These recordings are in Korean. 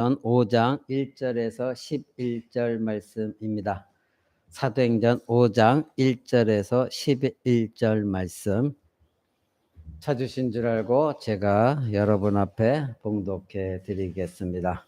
5장 1절에서 11절 말씀입니다. 사도행전 5장 1절에서 11절 말씀 찾으신 줄 알고 제가 여러분 앞에 봉독해 드리겠습니다.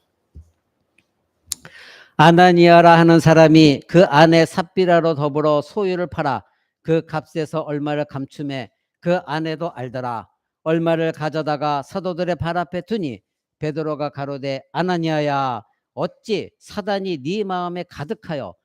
아나니아라 하는 사람이 그 아내 삽비라로 더불어 소유를 팔아 그 값에서 얼마를 감춤해 그 아내도 알더라. 얼마를 가져다가 사도들의 발 앞에 두니 베드로가 가로되 아나니아야 어찌 사단이 네 마음에 가득하여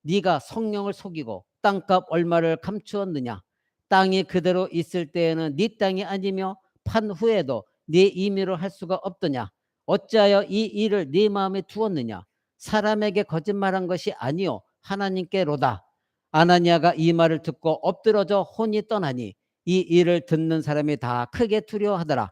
네가 성령을 속이고 땅값 얼마를 감추었느냐. 땅이 그대로 있을 때에는 네 땅이 아니며 판 후에도 네 임의로 할 수가 없더냐. 어찌하여 이 일을 네 마음에 두었느냐. 사람에게 거짓말한 것이 아니요 하나님께로다. 아나니아가 이 말을 듣고 엎드러져 혼이 떠나니 이 일을 듣는 사람이 다 크게 두려워하더라.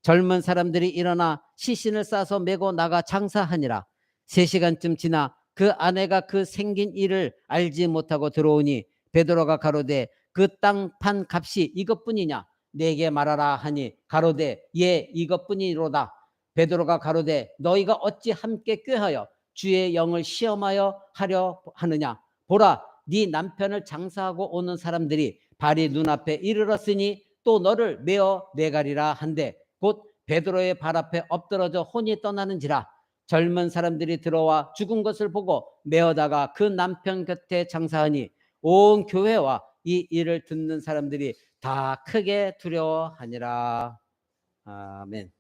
젊은 사람들이 일어나 시신을 싸서 메고 나가 장사하니라. 3시간쯤 지나 그 아내가 그 생긴 일을 알지 못하고 들어오니 베드로가 가로되 그 땅 판 값이 이것뿐이냐 내게 말하라 하니 가로되 예 이것뿐이로다. 베드로가 가로되 너희가 어찌 함께 꾀하여 주의 영을 시험하여 하려 하느냐. 보라 네 남편을 장사하고 오는 사람들이 발이 눈앞에 이르렀으니 또 너를 메어 내가리라 한데 곧 베드로의 발 앞에 엎드러져 혼이 떠나는지라. 젊은 사람들이 들어와 죽은 것을 보고 메어다가 그 남편 곁에 장사하니 온 교회와 이 일을 듣는 사람들이 다 크게 두려워하니라. 아멘.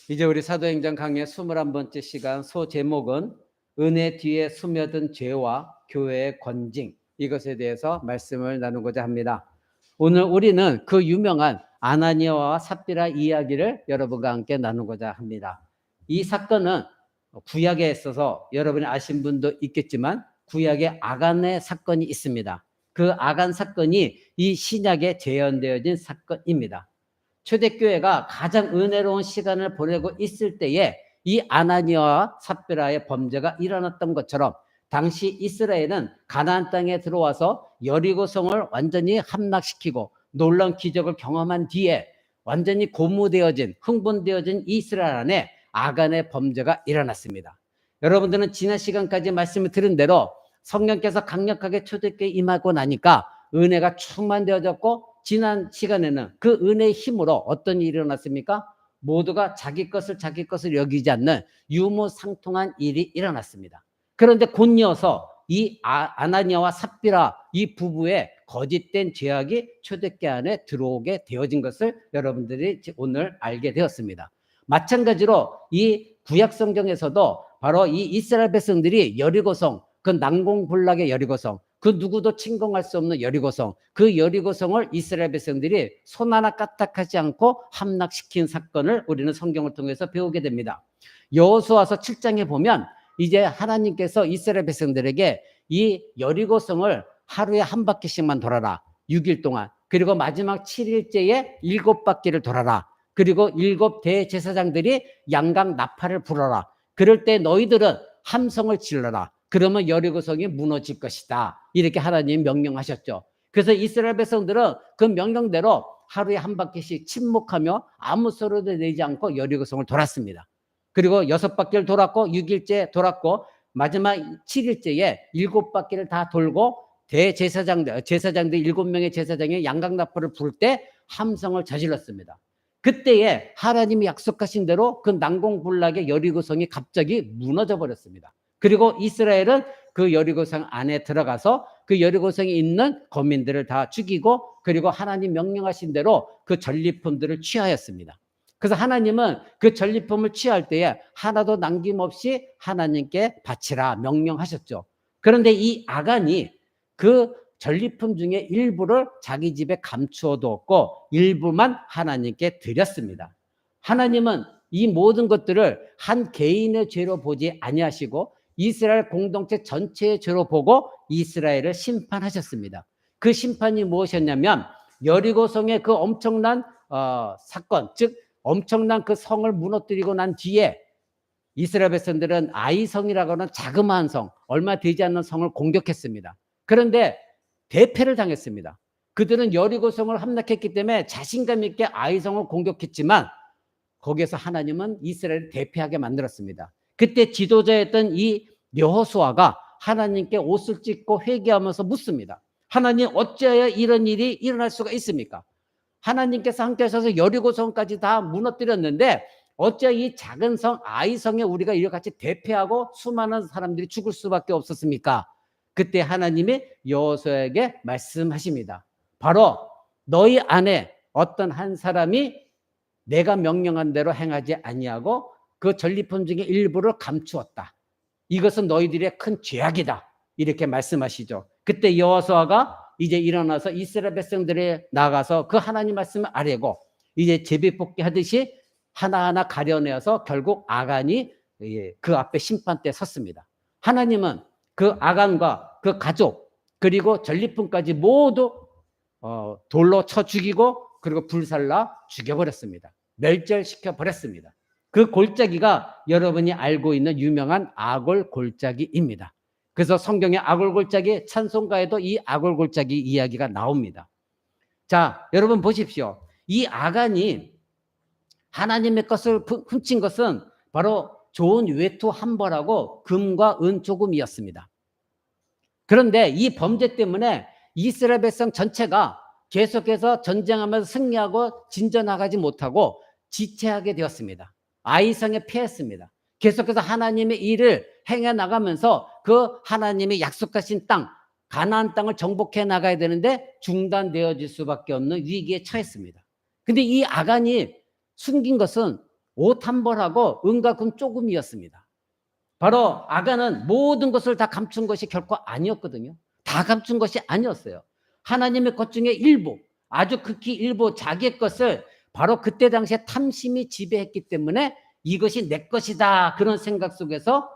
이제 우리 사도행전 강의 21번째 시간 소제목은 은혜 뒤에 스며든 죄와 교회의 권징, 이것에 대해서 말씀을 나누고자 합니다. 오늘 우리는 그 유명한 아나니아와 삽비라 이야기를 여러분과 함께 나누고자 합니다. 이 사건은 구약에 있어서 여러분이 아신 분도 있겠지만 구약에 아간의 사건이 있습니다. 그 아간 사건이 이 신약에 재현되어진 사건입니다. 초대교회가 가장 은혜로운 시간을 보내고 있을 때에 이 아나니아와 삽비라의 범죄가 일어났던 것처럼 당시 이스라엘은 가나안 땅에 들어와서 여리고성을 완전히 함락시키고 놀라운 기적을 경험한 뒤에 완전히 고무되어진 흥분되어진 이스라엘 안에 아간의 범죄가 일어났습니다. 여러분들은 지난 시간까지 말씀을 들은 대로 성령께서 강력하게 초대교회에 임하고 나니까 은혜가 충만되어졌고 지난 시간에는 그 은혜의 힘으로 어떤 일이 일어났습니까? 모두가 자기 것을 여기지 않는 유무상통한 일이 일어났습니다. 그런데 곧 이어서 이 아나니아와 삽비라 이 부부의 거짓된 죄악이 초대교회 안에 들어오게 되어진 것을 여러분들이 오늘 알게 되었습니다. 마찬가지로 이 구약 성경에서도 바로 이 이스라엘 백성들이 여리고성, 그 난공불락의 여리고성, 그 누구도 침공할 수 없는 여리고성, 그 여리고성을 이스라엘 백성들이 손 하나 까딱하지 않고 함락시킨 사건을 우리는 성경을 통해서 배우게 됩니다. 여호수아서 7장에 보면 이제 하나님께서 이스라엘 백성들에게 이 여리고성을 하루에 한 바퀴씩만 돌아라. 6일 동안. 그리고 마지막 7일째에 7바퀴를 돌아라. 그리고 7 대제사장들이 양각 나팔을 불어라. 그럴 때 너희들은 함성을 질러라. 그러면 여리고성이 무너질 것이다. 이렇게 하나님 명령하셨죠. 그래서 이스라엘 백성들은 그 명령대로 하루에 한 바퀴씩 침묵하며 아무 소리도 내지 않고 여리고성을 돌았습니다. 그리고 6바퀴를 돌았고 6일째 돌았고 마지막 7일째에 7바퀴를 다 돌고 제사장들 7명의 제사장이 양각나팔을 불 때 함성을 저질렀습니다. 그때에 하나님이 약속하신 대로 그 난공불락의 여리고성이 갑자기 무너져 버렸습니다. 그리고 이스라엘은 그 여리고성 안에 들어가서 그 여리고성에 있는 거민들을 다 죽이고 그리고 하나님 명령하신 대로 그 전리품들을 취하였습니다. 그래서 하나님은 그 전리품을 취할 때에 하나도 남김없이 하나님께 바치라 명령하셨죠. 그런데 이 아간이 그 전리품 중에 일부를 자기 집에 감추어 두었고 일부만 하나님께 드렸습니다. 하나님은 이 모든 것들을 한 개인의 죄로 보지 아니하시고 이스라엘 공동체 전체의 죄로 보고 이스라엘을 심판하셨습니다. 그 심판이 무엇이었냐면 여리고성의 그 엄청난 사건, 즉 엄청난 그 성을 무너뜨리고 난 뒤에 이스라엘 백성들은 아이성이라고 하는 자그마한 성, 얼마 되지 않는 성을 공격했습니다. 그런데 대패를 당했습니다. 그들은 여리고성을 함락했기 때문에 자신감 있게 아이성을 공격했지만 거기에서 하나님은 이스라엘을 대표하게 만들었습니다. 그때 지도자였던 이 여호수아가 하나님께 옷을 찢고 회개하면서 묻습니다. 하나님, 어찌하여 이런 일이 일어날 수가 있습니까? 하나님께서 함께 하셔서 여리고성까지 다 무너뜨렸는데 어찌하여 이 작은 성 아이성에 우리가 이같이 대패하고 수많은 사람들이 죽을 수밖에 없었습니까? 그때 하나님이 여호수아에게 말씀하십니다. 바로 너희 안에 어떤 한 사람이 내가 명령한 대로 행하지 아니하고 그 전리품 중에 일부를 감추었다. 이것은 너희들의 큰 죄악이다. 이렇게 말씀하시죠. 그때 여호수아가 이제 일어나서 이스라엘 백성들에 나가서 그 하나님 말씀을 아뢰고 이제 제비뽑기 하듯이 하나하나 가려내어서 결국 아간이 그 앞에 심판대에 섰습니다. 하나님은 그 아간과 그 가족 그리고 전리품까지 모두 돌로 쳐 죽이고 그리고 불살라 죽여버렸습니다. 멸절시켜 버렸습니다. 그 골짜기가 여러분이 알고 있는 유명한 아골 골짜기입니다. 그래서 성경의 아골 골짜기 찬송가에도 이 아골 골짜기 이야기가 나옵니다. 자, 여러분 보십시오. 이 아간이 하나님의 것을 훔친 것은 바로 좋은 외투 한 벌하고 금과 은 조금이었습니다. 그런데 이 범죄 때문에 이스라엘 백성 전체가 계속해서 전쟁하면서 승리하고 진전나가지 못하고 지체하게 되었습니다. 아이성에 패했습니다. 계속해서 하나님의 일을 행해 나가면서 그 하나님의 약속하신 땅, 가나안 땅을 정복해 나가야 되는데 중단되어질 수밖에 없는 위기에 처했습니다. 근데 이 아간이 숨긴 것은 옷 한 벌하고 은과 금 조금이었습니다. 바로 아간은 모든 것을 다 감춘 것이 결코 아니었거든요. 다 감춘 것이 아니었어요. 하나님의 것 중에 일부, 아주 극히 일부 자기의 것을 바로 그때 당시에 탐심이 지배했기 때문에 이것이 내 것이다 그런 생각 속에서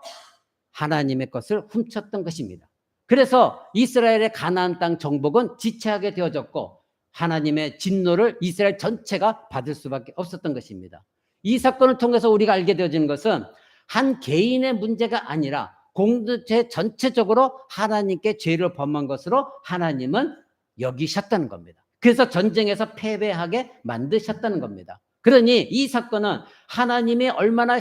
하나님의 것을 훔쳤던 것입니다. 그래서 이스라엘의 가나안 땅 정복은 지체하게 되어졌고 하나님의 진노를 이스라엘 전체가 받을 수밖에 없었던 것입니다. 이 사건을 통해서 우리가 알게 되어지는 것은 한 개인의 문제가 아니라 공동체 전체적으로 하나님께 죄를 범한 것으로 하나님은 여기셨다는 겁니다. 그래서 전쟁에서 패배하게 만드셨다는 겁니다. 그러니 이 사건은 하나님의 얼마나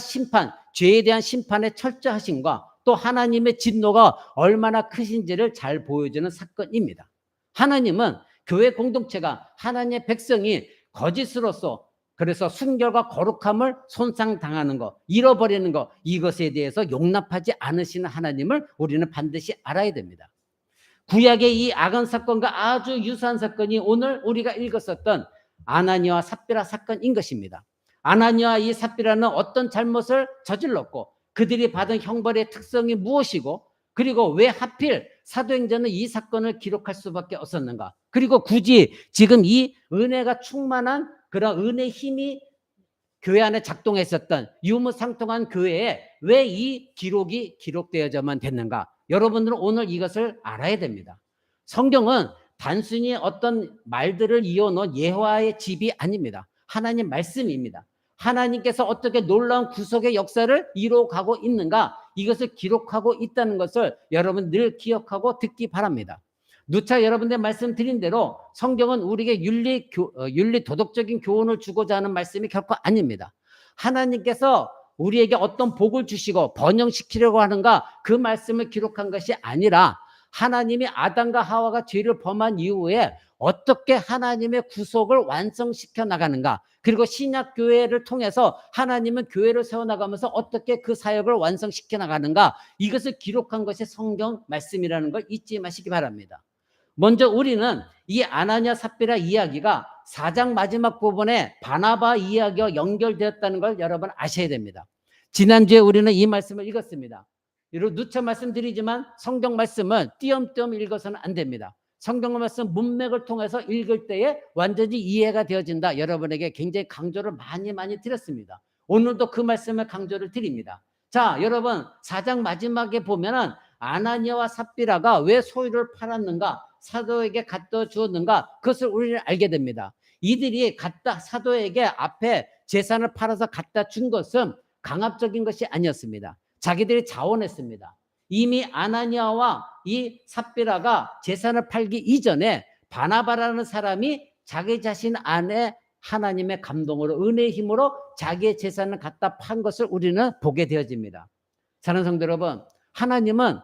죄에 대한 심판의 철저하심과 또 하나님의 진노가 얼마나 크신지를 잘 보여주는 사건입니다. 하나님은 교회 공동체가 하나님의 백성이 거짓으로서 그래서 순결과 거룩함을 손상당하는 것, 잃어버리는 것, 이것에 대해서 용납하지 않으시는 하나님을 우리는 반드시 알아야 됩니다. 구약의 이 아간 사건과 아주 유사한 사건이 오늘 우리가 읽었었던 아나니아와 삽비라 사건인 것입니다. 아나니아와 이 삽비라는 어떤 잘못을 저질렀고 그들이 받은 형벌의 특성이 무엇이고 그리고 왜 하필 사도행전은 이 사건을 기록할 수밖에 없었는가? 그리고 굳이 지금 이 은혜가 충만한 그런 은혜의 힘이 교회 안에 작동했었던 유무상통한 교회에 왜 이 기록이 기록되어야만 됐는가? 여러분들은 오늘 이것을 알아야 됩니다. 성경은 단순히 어떤 말들을 이어놓은 예화의 집이 아닙니다. 하나님 말씀입니다. 하나님께서 어떻게 놀라운 구속의 역사를 이루어가고 있는가? 이것을 기록하고 있다는 것을 여러분 늘 기억하고 듣기 바랍니다. 누차 여러분들 말씀드린 대로 성경은 우리에게 윤리 도덕적인 교훈을 주고자 하는 말씀이 결코 아닙니다. 하나님께서 우리에게 어떤 복을 주시고 번영시키려고 하는가 그 말씀을 기록한 것이 아니라 하나님이 아담과 하와가 죄를 범한 이후에 어떻게 하나님의 구속을 완성시켜 나가는가 그리고 신약교회를 통해서 하나님은 교회를 세워나가면서 어떻게 그 사역을 완성시켜 나가는가 이것을 기록한 것이 성경 말씀이라는 걸 잊지 마시기 바랍니다. 먼저 우리는 이 아나니아 삽비라 이야기가 4장 마지막 부분에 바나바 이야기와 연결되었다는 걸 여러분 아셔야 됩니다. 지난주에 우리는 이 말씀을 읽었습니다. 여러분 누차 말씀드리지만 성경 말씀은 띄엄띄엄 읽어서는 안 됩니다. 성경 말씀 문맥을 통해서 읽을 때에 완전히 이해가 되어진다. 여러분에게 굉장히 강조를 많이 드렸습니다. 오늘도 그 말씀을 강조를 드립니다. 자, 여러분 4장 마지막에 보면은 아나니아와 삽비라가 왜 소유를 팔았는가 사도에게 갖다 주었는가 그것을 우리는 알게 됩니다. 이들이 사도에게 앞에 재산을 팔아서 갖다 준 것은 강압적인 것이 아니었습니다. 자기들이 자원했습니다. 이미 아나니아와 이 삽비라가 재산을 팔기 이전에 바나바라는 사람이 자기 자신 안에 하나님의 감동으로 은혜의 힘으로 자기의 재산을 갖다 판 것을 우리는 보게 되어집니다. 사랑하는 성도 여러분, 하나님은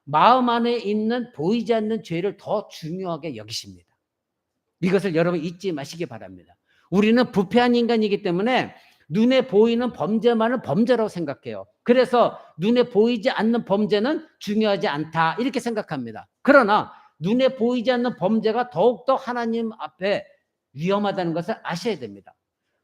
마음 안에 있는 보이지 않는 죄를 더 중요하게 여기십니다. 이것을 여러분 잊지 마시기 바랍니다. 우리는 부패한 인간이기 때문에 눈에 보이는 범죄만을 범죄라고 생각해요. 그래서 눈에 보이지 않는 범죄는 중요하지 않다 이렇게 생각합니다. 그러나 눈에 보이지 않는 범죄가 더욱더 하나님 앞에 위험하다는 것을 아셔야 됩니다.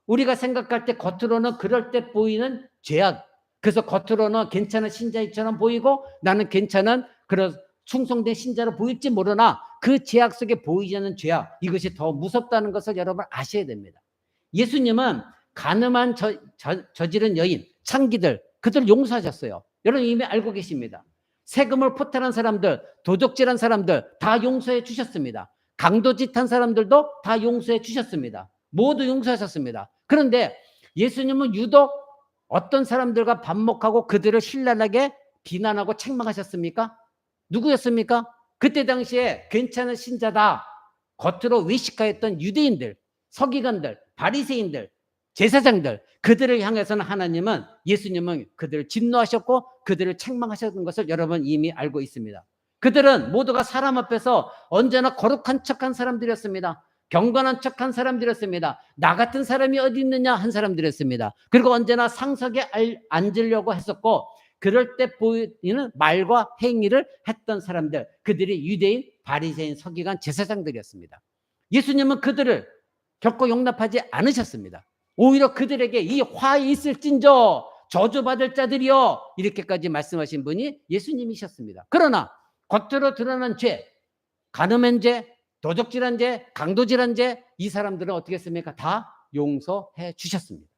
우리가 생각할 때 겉으로는 그럴 때 보이는 죄악, 그래서 겉으로는 괜찮은 신자처럼 보이고 나는 괜찮은 그런 충성된 신자로 보일지 모르나 그 죄악 속에 보이지 않는 죄악, 이것이 더 무섭다는 것을 여러분 아셔야 됩니다. 예수님은 간음한 저지른 여인, 창기들, 그들 용서하셨어요. 여러분 이미 알고 계십니다. 세금을 포탈한 사람들, 도적질한 사람들 다 용서해 주셨습니다. 강도짓한 사람들도 다 용서해 주셨습니다. 모두 용서하셨습니다. 그런데 예수님은 유독 어떤 사람들과 반목하고 그들을 신랄하게 비난하고 책망하셨습니까? 누구였습니까? 그때 당시에 괜찮은 신자다 겉으로 외식하였던 유대인들, 서기관들, 바리새인들, 제사장들, 그들을 향해서는 하나님은, 예수님은 그들을 진노하셨고 그들을 책망하셨던 것을 여러분 이미 알고 있습니다. 그들은 모두가 사람 앞에서 언제나 거룩한 척한 사람들이었습니다. 경건한 척한 사람들이었습니다. 나 같은 사람이 어디 있느냐 한 사람들이었습니다. 그리고 언제나 상석에 앉으려고 했었고 그럴 때 보이는 말과 행위를 했던 사람들, 그들이 유대인, 바리새인, 서기관, 제사장들이었습니다. 예수님은 그들을 결코 용납하지 않으셨습니다. 오히려 그들에게 이 화이 있을진저 저주받을 자들이여 이렇게까지 말씀하신 분이 예수님이셨습니다. 그러나 겉으로 드러난 죄, 간음한 죄, 도적질한 죄, 강도질한 죄, 이 사람들은 어떻게 했습니까? 다 용서해 주셨습니다.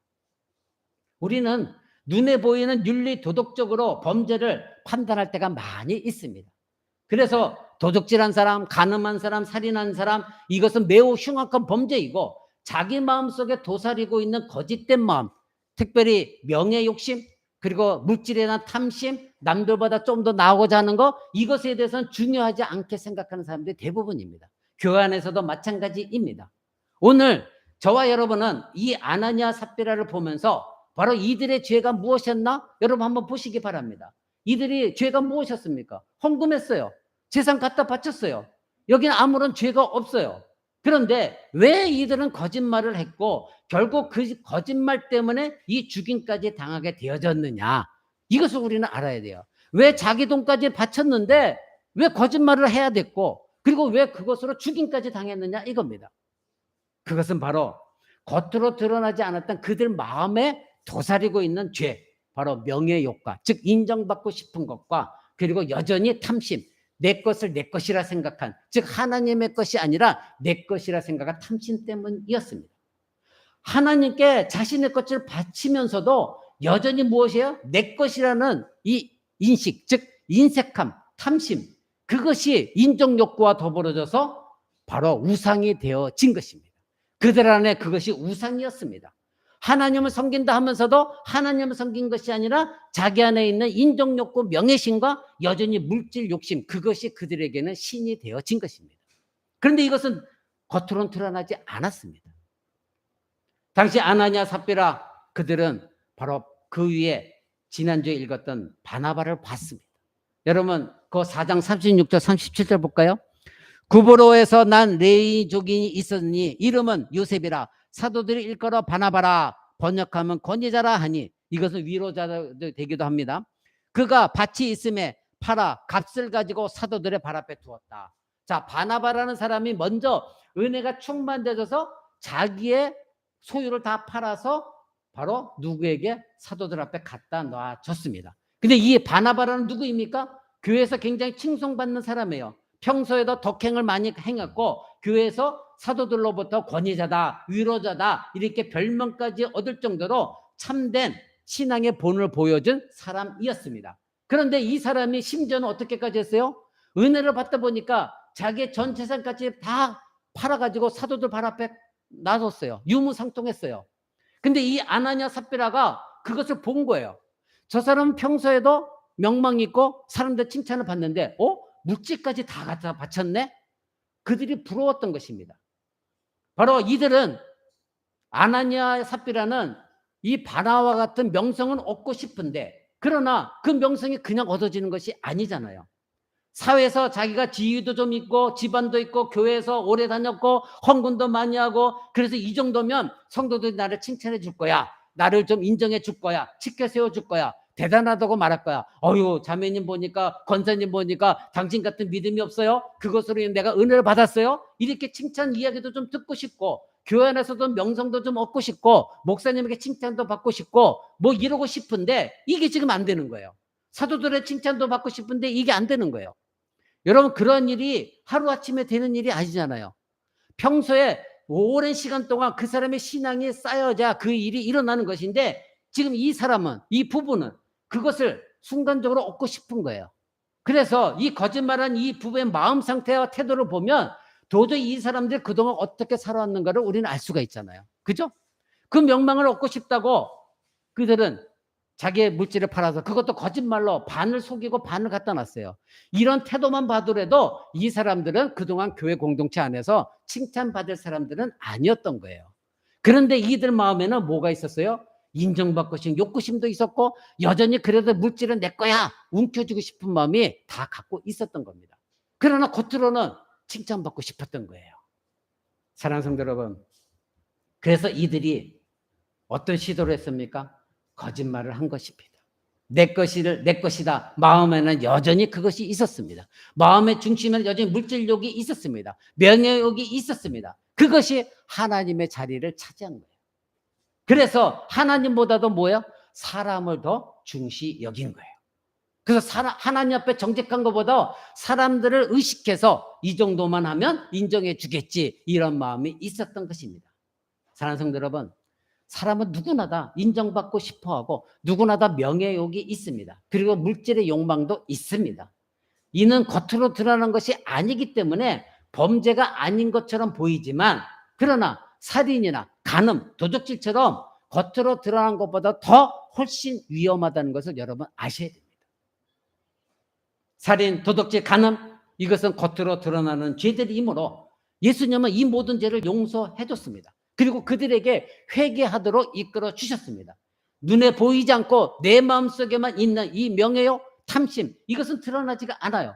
우리는 눈에 보이는 윤리 도덕적으로 범죄를 판단할 때가 많이 있습니다. 그래서 도적질한 사람, 간음한 사람, 살인한 사람, 이것은 매우 흉악한 범죄이고 자기 마음속에 도사리고 있는 거짓된 마음, 특별히 명예 욕심, 그리고 물질에 대한 탐심, 남들보다 좀 더 나오고자 하는 거, 이것에 대해서는 중요하지 않게 생각하는 사람들이 대부분입니다. 교회 안에서도 마찬가지입니다. 오늘 저와 여러분은 이 아나니아 삽비라를 보면서 바로 이들의 죄가 무엇이었나? 여러분 한번 보시기 바랍니다. 이들이 죄가 무엇이었습니까? 헌금했어요. 재산 갖다 바쳤어요. 여기는 아무런 죄가 없어요. 그런데 왜 이들은 거짓말을 했고 결국 그 거짓말 때문에 이 죽임까지 당하게 되어졌느냐? 이것을 우리는 알아야 돼요. 왜 자기 돈까지 바쳤는데 왜 거짓말을 해야 됐고 그리고 왜 그것으로 죽임까지 당했느냐 이겁니다. 그것은 바로 겉으로 드러나지 않았던 그들 마음에 도사리고 있는 죄, 바로 명예욕과, 즉 인정받고 싶은 것과 그리고 여전히 탐심, 내 것을 내 것이라 생각한, 즉 하나님의 것이 아니라 내 것이라 생각한 탐심 때문이었습니다. 하나님께 자신의 것을 바치면서도 여전히 무엇이에요? 내 것이라는 이 인식, 즉 인색함, 탐심, 그것이 인정욕구와 더불어져서 바로 우상이 되어진 것입니다. 그들 안에 그것이 우상이었습니다. 하나님을 섬긴다 하면서도 하나님을 섬긴 것이 아니라 자기 안에 있는 인정욕구, 명예심과 여전히 물질 욕심, 그것이 그들에게는 신이 되어진 것입니다. 그런데 이것은 겉으로는 드러나지 않았습니다. 당시 아나니아 삽비라 그들은 바로 그 위에 지난주에 읽었던 바나바를 봤습니다. 여러분 그 4장 36절 37절 볼까요? 구브로에서 난 레위족인이 있었니 이름은 요셉이라 사도들이 일컬어 바나바라 번역하면 권위자라 하니 이것은 위로자도 되기도 합니다. 그가 밭이 있음에 팔아 값을 가지고 사도들의 발 앞에 두었다. 자, 바나바라는 사람이 먼저 은혜가 충만되어서 자기의 소유를 다 팔아서 바로 누구에게? 사도들 앞에 갖다 놔줬습니다. 근데 이 바나바라는 누구입니까? 교회에서 굉장히 칭송받는 사람이에요. 평소에도 덕행을 많이 행했고 교회에서 사도들로부터 권위자다, 위로자다 이렇게 별명까지 얻을 정도로 참된 신앙의 본을 보여준 사람이었습니다. 그런데 이 사람이 심지어는 어떻게까지 했어요? 은혜를 받다 보니까 자기의 전 재산까지 다 팔아가지고 사도들 발 앞에 놔뒀어요. 유무상통했어요. 근데 이 아나니아 삽비라가 그것을 본 거예요. 저 사람은 평소에도 명망 있고 사람들 칭찬을 받는데 물질까지 다 갖다 바쳤네? 그들이 부러웠던 것입니다. 바로 이들은 아나니아 삽비라는 이 바나와 같은 명성은 얻고 싶은데, 그러나 그 명성이 그냥 얻어지는 것이 아니잖아요. 사회에서 자기가 지위도 좀 있고 집안도 있고 교회에서 오래 다녔고 헌금도 많이 하고, 그래서 이 정도면 성도들이 나를 칭찬해 줄 거야, 나를 좀 인정해 줄 거야, 치켜 세워 줄 거야, 대단하다고 말할 거야. 어유, 자매님 보니까, 권사님 보니까 당신 같은 믿음이 없어요, 그것으로 내가 은혜를 받았어요, 이렇게 칭찬 이야기도 좀 듣고 싶고, 교회 안에서도 명성도 좀 얻고 싶고, 목사님에게 칭찬도 받고 싶고, 뭐 이러고 싶은데 이게 지금 안 되는 거예요. 사도들의 칭찬도 받고 싶은데 이게 안 되는 거예요. 여러분, 그런 일이 하루아침에 되는 일이 아니잖아요. 평소에 오랜 시간 동안 그 사람의 신앙이 쌓여야 그 일이 일어나는 것인데, 지금 이 사람은, 이 부부는 그것을 순간적으로 얻고 싶은 거예요. 그래서 이 거짓말한 이 부부의 마음 상태와 태도를 보면 도저히 이 사람들이 그동안 어떻게 살아왔는가를 우리는 알 수가 있잖아요. 그죠? 그 명망을 얻고 싶다고 그들은 자기의 물질을 팔아서, 그것도 거짓말로 반을 속이고 반을 갖다 놨어요. 이런 태도만 봐더라도 이 사람들은 그동안 교회 공동체 안에서 칭찬받을 사람들은 아니었던 거예요. 그런데 이들 마음에는 뭐가 있었어요? 인정받고 싶은 욕구심도 있었고, 여전히 그래도 물질은 내 거야 움켜쥐고 싶은 마음이 다 갖고 있었던 겁니다. 그러나 겉으로는 칭찬받고 싶었던 거예요. 사랑하는 성도 여러분, 그래서 이들이 어떤 시도를 했습니까? 거짓말을 한 것입니다. 내 것이다. 마음에는 여전히 그것이 있었습니다. 마음의 중심에는 여전히 물질욕이 있었습니다. 명예욕이 있었습니다. 그것이 하나님의 자리를 차지한 거예요. 그래서 하나님보다도 뭐예요? 사람을 더 중시 여긴 거예요. 그래서 하나님 앞에 정직한 것보다 사람들을 의식해서 이 정도만 하면 인정해 주겠지, 이런 마음이 있었던 것입니다. 사랑하는 성도 여러분, 사람은 누구나 다 인정받고 싶어하고 누구나 다 명예욕이 있습니다. 그리고 물질의 욕망도 있습니다. 이는 겉으로 드러난 것이 아니기 때문에 범죄가 아닌 것처럼 보이지만, 그러나 살인이나 간음, 도적질처럼 겉으로 드러난 것보다 더 훨씬 위험하다는 것을 여러분 아셔야 됩니다. 살인, 도덕질, 간음, 이것은 겉으로 드러나는 죄들이므로 예수님은 이 모든 죄를 용서해 줬습니다. 그리고 그들에게 회개하도록 이끌어 주셨습니다. 눈에 보이지 않고 내 마음속에만 있는 이 명예욕, 탐심, 이것은 드러나지가 않아요.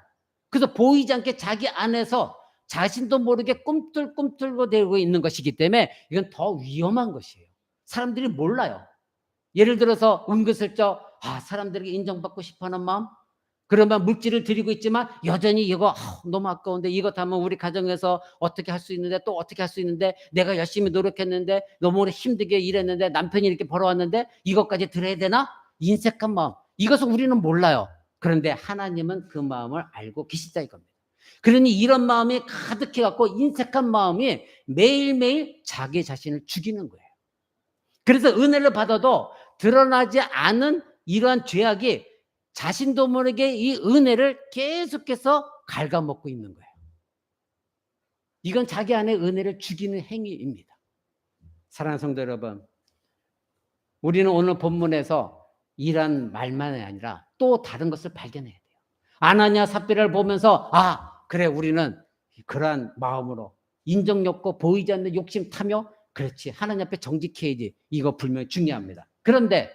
그래서 보이지 않게 자기 안에서 자신도 모르게 꿈틀꿈틀거리고 있는 것이기 때문에 이건 더 위험한 것이에요. 사람들이 몰라요. 예를 들어서 은근슬쩍 사람들에게 인정받고 싶어하는 마음, 그러면 물질을 드리고 있지만 여전히 이거 너무 아까운데, 이거 하면 우리 가정에서 어떻게 할 수 있는데, 또 어떻게 할 수 있는데, 내가 열심히 노력했는데, 너무 힘들게 일했는데, 남편이 이렇게 벌어왔는데 이것까지 드려야 되나? 인색한 마음, 이것을 우리는 몰라요. 그런데 하나님은 그 마음을 알고 계시다 이겁니다. 그러니 이런 마음이 가득해 갖고 인색한 마음이 매일매일 자기 자신을 죽이는 거예요. 그래서 은혜를 받아도 드러나지 않은 이러한 죄악이 자신도 모르게 이 은혜를 계속해서 갉아먹고 있는 거예요. 이건 자기 안에 은혜를 죽이는 행위입니다. 사랑하는 성도 여러분, 우리는 오늘 본문에서 이런 말만이 아니라 또 다른 것을 발견해야 돼요. 아나니아 삽비라를 보면서 그래, 우리는 그러한 마음으로 인정욕구, 보이지 않는 욕심, 탐욕, 그렇지, 하나님 앞에 정직해야지, 이거 분명히 중요합니다. 그런데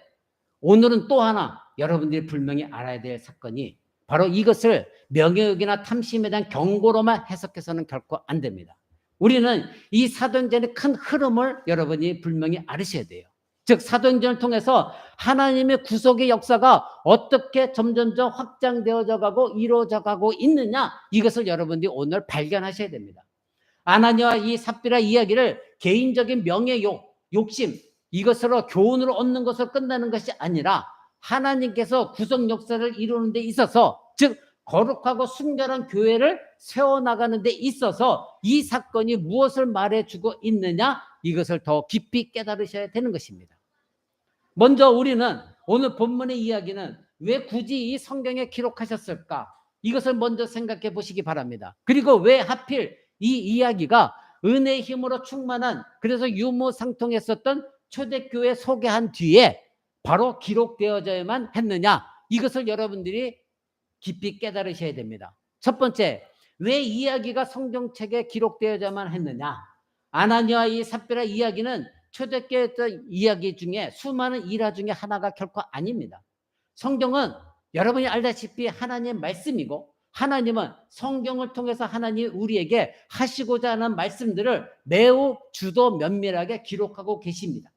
오늘은 또 하나 여러분들이 분명히 알아야 될 사건이, 바로 이것을 명예욕이나 탐심에 대한 경고로만 해석해서는 결코 안 됩니다. 우리는 이 사도행전의 큰 흐름을 여러분이 분명히 알으셔야 돼요. 즉, 사도행전을 통해서 하나님의 구속의 역사가 어떻게 점점점 확장되어져 가고 이루어져 가고 있느냐, 이것을 여러분들이 오늘 발견하셔야 됩니다. 아나니아와 이 삽비라 이야기를 개인적인 명예욕, 욕심, 이것으로 교훈으로 얻는 것으로 끝나는 것이 아니라 하나님께서 구속 역사를 이루는 데 있어서, 즉 거룩하고 순결한 교회를 세워나가는 데 있어서 이 사건이 무엇을 말해주고 있느냐, 이것을 더 깊이 깨달으셔야 되는 것입니다. 먼저 우리는 오늘 본문의 이야기는 왜 굳이 이 성경에 기록하셨을까, 이것을 먼저 생각해 보시기 바랍니다. 그리고 왜 하필 이 이야기가 은혜의 힘으로 충만한, 그래서 유무상통했었던 초대교회 소개한 뒤에 바로 기록되어져야만 했느냐, 이것을 여러분들이 깊이 깨달으셔야 됩니다. 첫 번째, 왜 이야기가 성경책에 기록되어져야만 했느냐. 아나니아와 이 삽비라 이야기는 초대교회 이야기 중에 수많은 일화 중에 하나가 결코 아닙니다. 성경은 여러분이 알다시피 하나님의 말씀이고, 하나님은 성경을 통해서 하나님이 우리에게 하시고자 하는 말씀들을 매우 주도 면밀하게 기록하고 계십니다.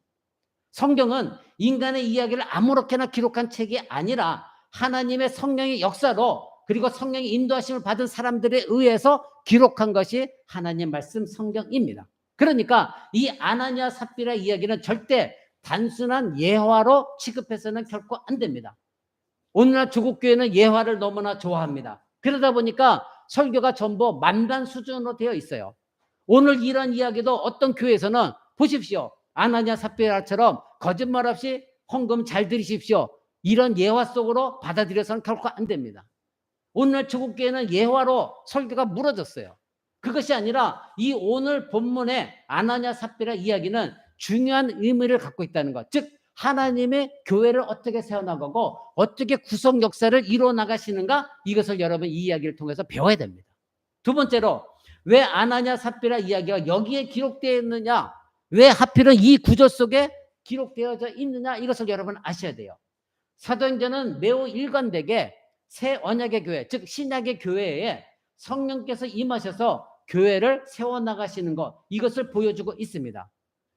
성경은 인간의 이야기를 아무렇게나 기록한 책이 아니라 하나님의 성령의 역사로, 그리고 성령의 인도하심을 받은 사람들에 의해서 기록한 것이 하나님의 말씀 성경입니다. 그러니까 이 아나니아 삽비라 이야기는 절대 단순한 예화로 취급해서는 결코 안 됩니다. 오늘날 조국 교회는 예화를 너무나 좋아합니다. 그러다 보니까 설교가 전부 만단 수준으로 되어 있어요. 오늘 이런 이야기도 어떤 교회에서는 보십시오, 아나니아 삽비라처럼 거짓말 없이 헌금 잘 드리십시오, 이런 예화 속으로 받아들여서는 결코 안 됩니다. 오늘 조국 교회는 예화로 설교가 무너졌어요. 그것이 아니라 이 오늘 본문의 아나니아 삽비라 이야기는 중요한 의미를 갖고 있다는 것, 즉 하나님의 교회를 어떻게 세워나가고 어떻게 구성 역사를 이루어 나가시는가, 이것을 여러분 이 이야기를 통해서 배워야 됩니다. 두 번째로, 왜 아나니아 삽비라 이야기가 여기에 기록되어 있느냐, 왜 하필은 이 구조 속에 기록되어져 있느냐, 이것을 여러분 아셔야 돼요. 사도행전은 매우 일관되게 새 언약의 교회, 즉 신약의 교회에 성령께서 임하셔서 교회를 세워나가시는 것, 이것을 보여주고 있습니다.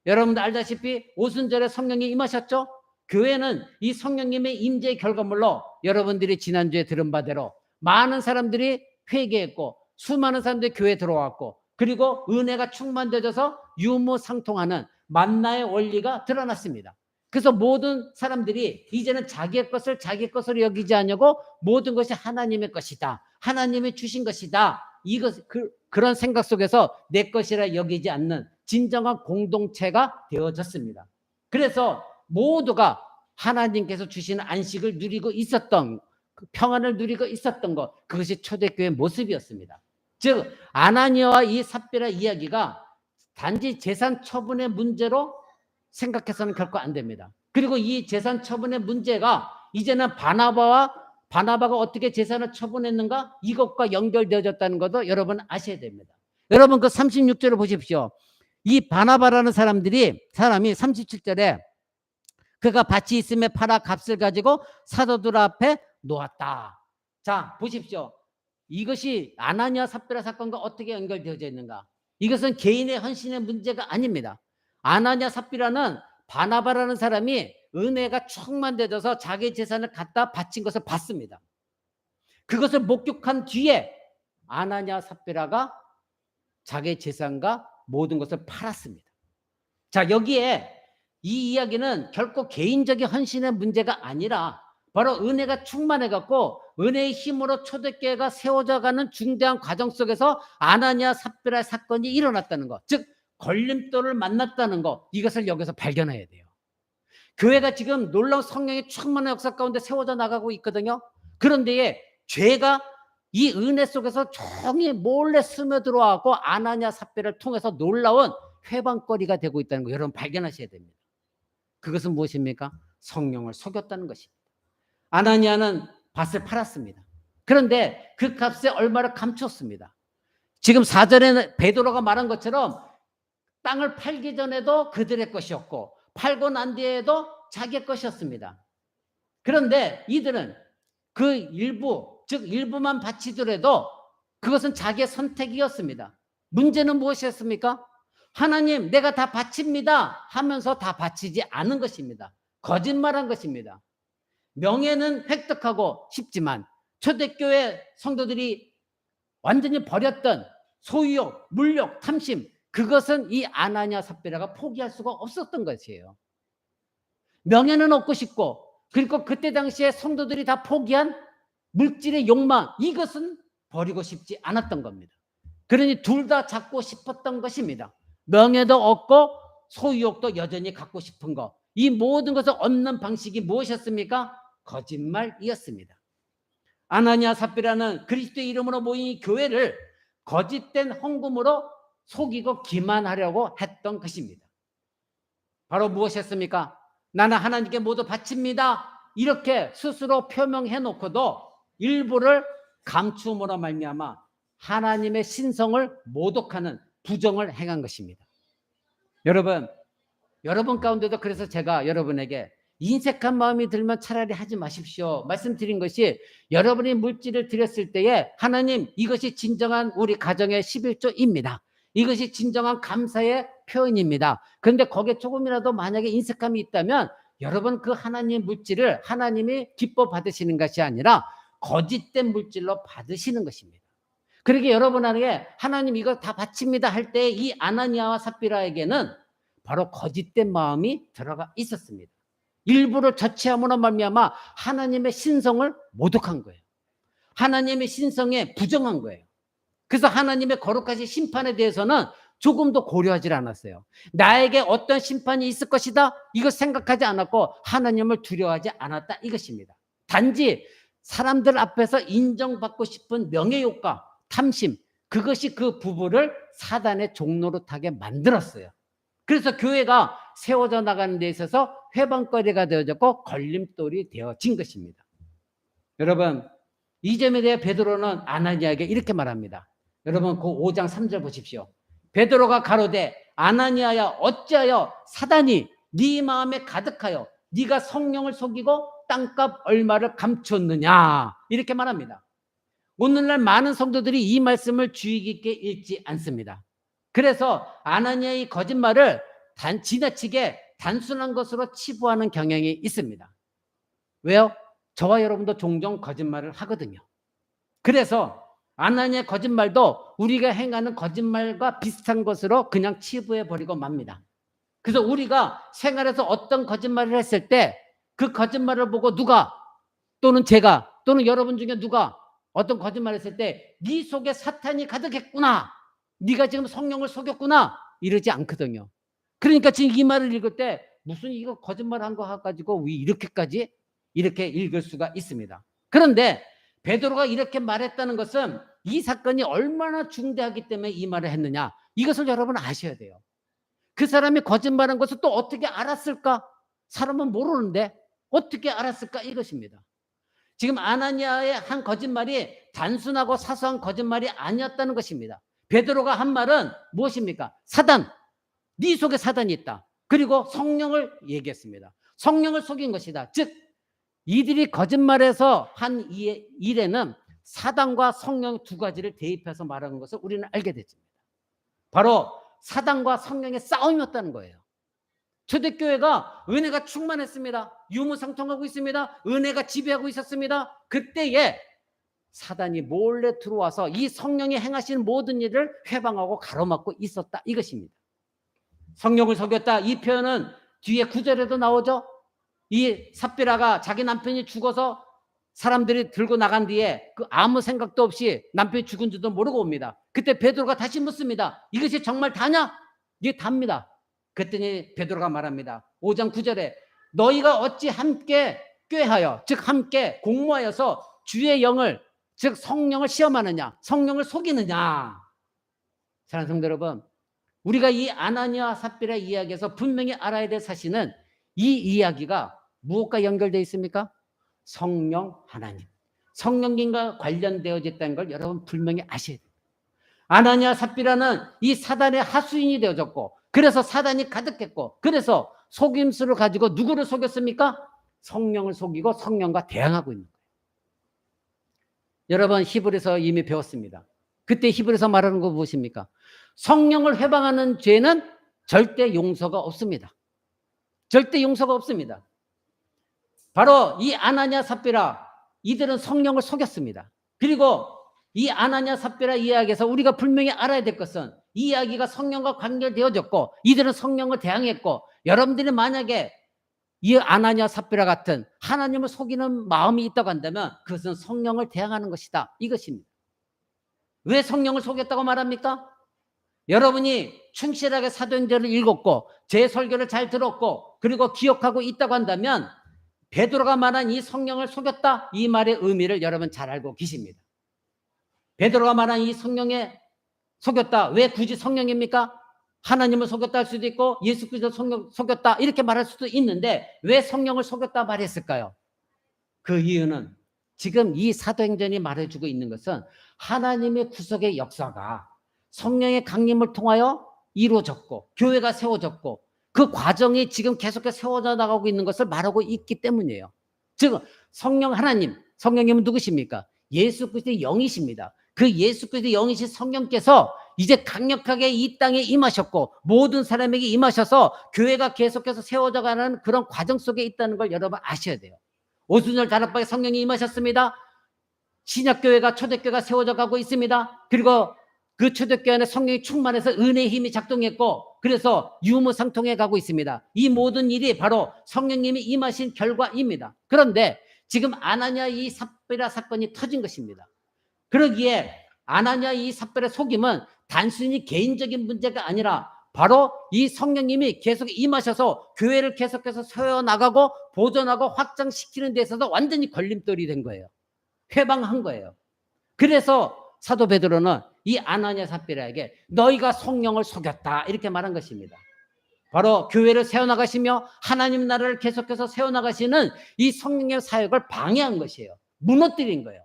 여러분들 알다시피 오순절에 성령이 임하셨죠? 교회는 이 성령님의 임재의 결과물로 여러분들이 지난주에 들은 바대로 많은 사람들이 회개했고, 수많은 사람들이 교회에 들어왔고, 그리고 은혜가 충만되어져서 유무상통하는 만나의 원리가 드러났습니다. 그래서 모든 사람들이 이제는 자기의 것을 자기 것으로 여기지 않냐고, 모든 것이 하나님의 것이다, 하나님이 주신 것이다, 그런 생각 속에서 내 것이라 여기지 않는 진정한 공동체가 되어졌습니다. 그래서 모두가 하나님께서 주시는 안식을 누리고 있었던, 평안을 누리고 있었던 것, 그것이 초대교회의 모습이었습니다. 즉 아나니아와 이 삽비라 이야기가 단지 재산 처분의 문제로 생각해서는 결코 안 됩니다. 그리고 이 재산 처분의 문제가 이제는 바나바가 어떻게 재산을 처분했는가, 이것과 연결되어졌다는 것도 여러분 아셔야 됩니다. 여러분 그 36절을 보십시오. 이 바나바라는 사람이 37절에 그가 밭이 있음에 팔아 값을 가지고 사도들 앞에 놓았다. 자 보십시오. 이것이 아나니아 삽비라 사건과 어떻게 연결되어져 있는가. 이것은 개인의 헌신의 문제가 아닙니다. 아나니아 삽비라는 바나바라는 사람이 은혜가 충만되어져서 자기 재산을 갖다 바친 것을 봤습니다. 그것을 목격한 뒤에 아나니아 삽비라가 자기 재산과 모든 것을 팔았습니다. 자 여기에 이 이야기는 결코 개인적인 헌신의 문제가 아니라 바로 은혜가 충만해갖고 은혜의 힘으로 초대교회가 세워져가는 중대한 과정 속에서 아나니아 삽비라 사건이 일어났다는 것, 즉 걸림돌을 만났다는 것, 이것을 여기서 발견해야 돼요. 교회가 지금 놀라운 성령의 충만한 역사 가운데 세워져 나가고 있거든요. 그런데 죄가 이 은혜 속에서 조용히 몰래 스며들어와서 아나니아 삽비라를 통해서 놀라운 회방거리가 되고 있다는 거 여러분 발견하셔야 됩니다. 그것은 무엇입니까? 성령을 속였다는 것입니다. 아나니아는 밭을 팔았습니다. 그런데 그 값에 얼마를 감췄습니다. 지금 4절에 베드로가 말한 것처럼 땅을 팔기 전에도 그들의 것이었고 팔고 난 뒤에도 자기의 것이었습니다. 그런데 이들은 그 일부, 즉 일부만 바치더라도 그것은 자기의 선택이었습니다. 문제는 무엇이었습니까? 하나님 내가 다 바칩니다 하면서 다 바치지 않은 것입니다. 거짓말한 것입니다. 명예는 획득하고 싶지만 초대교회 성도들이 완전히 버렸던 소유욕, 물욕, 탐심, 그것은 이 아나니아 삽비라가 포기할 수가 없었던 것이에요. 명예는 얻고 싶고, 그리고 그때 당시에 성도들이 다 포기한 물질의 욕망, 이것은 버리고 싶지 않았던 겁니다. 그러니 둘 다 잡고 싶었던 것입니다. 명예도 얻고 소유욕도 여전히 갖고 싶은 것, 이 모든 것을 얻는 방식이 무엇이었습니까? 거짓말이었습니다. 아나니아 삽비라는 그리스도의 이름으로 모인 교회를 거짓된 헌금으로 속이고 기만하려고 했던 것입니다. 바로 무엇이었습니까? 나는 하나님께 모두 바칩니다 이렇게 스스로 표명해 놓고도 일부를 감춤으로 말미암아 하나님의 신성을 모독하는 부정을 행한 것입니다. 여러분 여러분 가운데도 그래서 제가 여러분에게 인색한 마음이 들면 차라리 하지 마십시오 말씀드린 것이, 여러분이 물질을 드렸을 때에 하나님 이것이 진정한 우리 가정의 11조입니다. 이것이 진정한 감사의 표현입니다. 그런데 거기에 조금이라도 만약에 인색함이 있다면 여러분 그 하나님 물질을 하나님이 기뻐 받으시는 것이 아니라 거짓된 물질로 받으시는 것입니다. 그러게 여러분에게 하나님 이거 다 바칩니다 할 때 이 아나니아와 삽비라에게는 바로 거짓된 마음이 들어가 있었습니다. 일부러 저치함으로 말미암아 하나님의 신성을 모독한 거예요. 하나님의 신성에 부정한 거예요. 그래서 하나님의 거룩하신 심판에 대해서는 조금도 고려하지 않았어요. 나에게 어떤 심판이 있을 것이다 이거 생각하지 않았고 하나님을 두려워하지 않았다 이것입니다. 단지 사람들 앞에서 인정받고 싶은 명예욕과 탐심, 그것이 그 부부를 사단의 종로로 타게 만들었어요. 그래서 교회가 세워져 나가는 데 있어서 회방거리가 되어졌고 걸림돌이 되어진 것입니다. 여러분 이 점에 대해 베드로는 아나니아에게 이렇게 말합니다. 여러분 그 5장 3절 보십시오. 베드로가 가로되 아나니아야 어찌하여 사단이 네 마음에 가득하여 네가 성령을 속이고 땅값 얼마를 감췄느냐 이렇게 말합니다. 오늘날 많은 성도들이 이 말씀을 주의 깊게 읽지 않습니다. 그래서 아나니아의 거짓말을 지나치게 단순한 것으로 치부하는 경향이 있습니다. 왜요? 저와 여러분도 종종 거짓말을 하거든요. 그래서 아나니아의 거짓말도 우리가 행하는 거짓말과 비슷한 것으로 그냥 치부해버리고 맙니다. 그래서 우리가 생활에서 어떤 거짓말을 했을 때 그 거짓말을 보고 누가 또는 제가 또는 여러분 중에 누가 어떤 거짓말을 했을 때 네 속에 사탄이 가득했구나, 네가 지금 성령을 속였구나 이러지 않거든요. 그러니까 지금 이 말을 읽을 때 무슨 이거 거짓말한 거 가지고 왜 이렇게까지 이렇게 읽을 수가 있습니다. 그런데 베드로가 이렇게 말했다는 것은 이 사건이 얼마나 중대하기 때문에 이 말을 했느냐 이것을 여러분 아셔야 돼요. 그 사람이 거짓말한 것을 또 어떻게 알았을까? 사람은 모르는데 어떻게 알았을까 이것입니다. 지금 아나니아의 한 거짓말이 단순하고 사소한 거짓말이 아니었다는 것입니다. 베드로가 한 말은 무엇입니까? 사단, 네 속에 사단이 있다. 그리고 성령을 얘기했습니다. 성령을 속인 것이다. 즉 이들이 거짓말해서 한 일에는 사단과 성령 두 가지를 대입해서 말하는 것을 우리는 알게 됐습니다. 바로 사단과 성령의 싸움이었다는 거예요. 초대교회가 은혜가 충만했습니다. 유무상통하고 있습니다. 은혜가 지배하고 있었습니다. 그때에 사단이 몰래 들어와서 이 성령이 행하시는 모든 일을 회방하고 가로막고 있었다 이것입니다. 성령을 속였다 이 표현은 뒤에 9절에도 나오죠. 이 삽비라가 자기 남편이 죽어서 사람들이 들고 나간 뒤에 그 아무 생각도 없이 남편이 죽은 줄도 모르고 옵니다. 그때 베드로가 다시 묻습니다. 이것이 정말 다냐? 이게 답니다. 그랬더니 베드로가 말합니다. 5장 9절에 너희가 어찌 함께 꾀하여 즉 함께 공모하여서 주의 영을 즉 성령을 시험하느냐 성령을 속이느냐. 사랑하는 성도 여러분, 우리가 이 아나니아 삽비라 이야기에서 분명히 알아야 될 사실은 이 이야기가 무엇과 연결되어 있습니까? 성령 하나님, 성령님과 관련되어졌다는 걸 여러분 분명히 아셔야 돼요. 아나니아 삽비라는 이 사단의 하수인이 되어졌고 그래서 사단이 가득했고 그래서 속임수를 가지고 누구를 속였습니까? 성령을 속이고 성령과 대항하고 있는 거예요. 여러분 히브리서 이미 배웠습니다. 그때 히브리서 말하는 거 무엇입니까? 성령을 회방하는 죄는 절대 용서가 없습니다. 절대 용서가 없습니다. 바로 이 아나니아 삽비라 이들은 성령을 속였습니다. 그리고 이 아나니아 삽비라 이야기에서 우리가 분명히 알아야 될 것은 이 이야기가 성령과 관계되어졌고 이들은 성령을 대항했고 여러분들이 만약에 이 아나니아 삽비라 같은 하나님을 속이는 마음이 있다고 한다면 그것은 성령을 대항하는 것이다 이것입니다. 왜 성령을 속였다고 말합니까? 여러분이 충실하게 사도행전을 읽었고 제 설교를 잘 들었고 그리고 기억하고 있다고 한다면 베드로가 말한 이 성령을 속였다 이 말의 의미를 여러분 잘 알고 계십니다. 베드로가 말한 이 성령에 속였다 왜 굳이 성령입니까? 하나님을 속였다 할 수도 있고 예수 그리스도 성령 속였다 이렇게 말할 수도 있는데 왜 성령을 속였다 말했을까요? 그 이유는 지금 이 사도행전이 말해주고 있는 것은 하나님의 구속의 역사가 성령의 강림을 통하여 이루어졌고 교회가 세워졌고 그 과정이 지금 계속해서 세워져 나가고 있는 것을 말하고 있기 때문이에요. 즉 성령 하나님, 성령님은 누구십니까? 예수 그리스도의 영이십니다. 그 예수 그리스도의 영이신 성령께서 이제 강력하게 이 땅에 임하셨고 모든 사람에게 임하셔서 교회가 계속해서 세워져 가는 그런 과정 속에 있다는 걸 여러분 아셔야 돼요. 오순절 다락방에 성령이 임하셨습니다. 신약교회가 초대교회가 세워져 가고 있습니다. 그리고 그 초대교회 안에 성령이 충만해서 은혜의 힘이 작동했고 그래서 유무상통해 가고 있습니다. 이 모든 일이 바로 성령님이 임하신 결과입니다. 그런데 지금 아나니아 이 삽비라 사건이 터진 것입니다. 그러기에 아나니아 이 삽비라 속임은 단순히 개인적인 문제가 아니라 바로 이 성령님이 계속 임하셔서 교회를 계속해서 세워나가고 보존하고 확장시키는 데 있어서 완전히 걸림돌이 된 거예요. 회방한 거예요. 그래서 사도 베드로는 이 아나니아 삽비라에게 너희가 성령을 속였다 이렇게 말한 것입니다. 바로 교회를 세워나가시며 하나님 나라를 계속해서 세워나가시는 이 성령의 사역을 방해한 것이에요. 무너뜨린 거예요.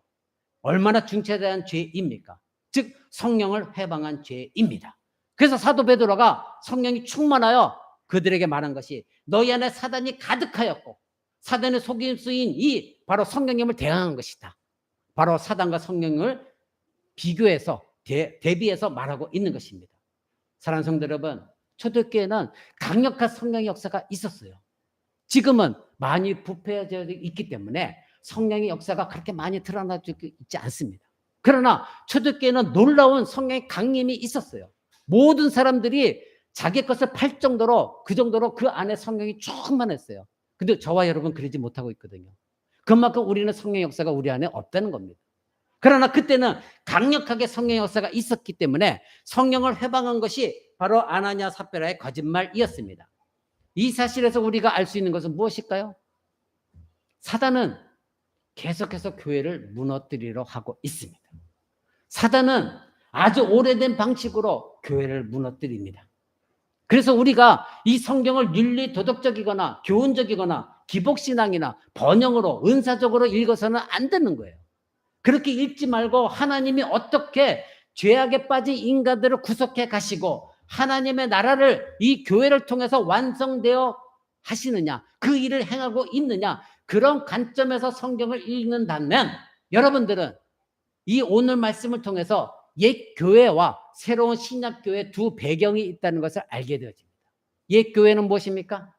얼마나 중차대한 죄입니까? 즉 성령을 회방한 죄입니다. 그래서 사도 베드로가 성령이 충만하여 그들에게 말한 것이 너희 안에 사단이 가득하였고 사단의 속임수인 이 바로 성령님을 대항한 것이다. 바로 사단과 성령을 비교해서 대비해서 말하고 있는 것입니다. 사랑하는 성도 여러분, 초대교회는 강력한 성령의 역사가 있었어요. 지금은 많이 부패해져 있기 때문에 성령의 역사가 그렇게 많이 드러나지 있지 않습니다. 그러나 초대교회는 놀라운 성령의 강림이 있었어요. 모든 사람들이 자기 것을 팔 정도로 그 정도로 그 안에 성령이 충만했어요. 근데 저와 여러분 그러지 못하고 있거든요. 그만큼 우리는 성령의 역사가 우리 안에 없다는 겁니다. 그러나 그때는 강력하게 성령의 역사가 있었기 때문에 성령을 회방한 것이 바로 아나니아 삽비라의 거짓말이었습니다. 이 사실에서 우리가 알 수 있는 것은 무엇일까요? 사단은 계속해서 교회를 무너뜨리려 하고 있습니다. 사단은 아주 오래된 방식으로 교회를 무너뜨립니다. 그래서 우리가 이 성경을 윤리 도덕적이거나 교훈적이거나 기복신앙이나 번영으로 은사적으로 읽어서는 안 되는 거예요. 그렇게 읽지 말고 하나님이 어떻게 죄악에 빠진 인간들을 구속해 가시고 하나님의 나라를 이 교회를 통해서 완성되어 하시느냐, 그 일을 행하고 있느냐, 그런 관점에서 성경을 읽는다면 여러분들은 이 오늘 말씀을 통해서 옛 교회와 새로운 신약 교회 두 배경이 있다는 것을 알게 되어집니다. 옛 교회는 무엇입니까?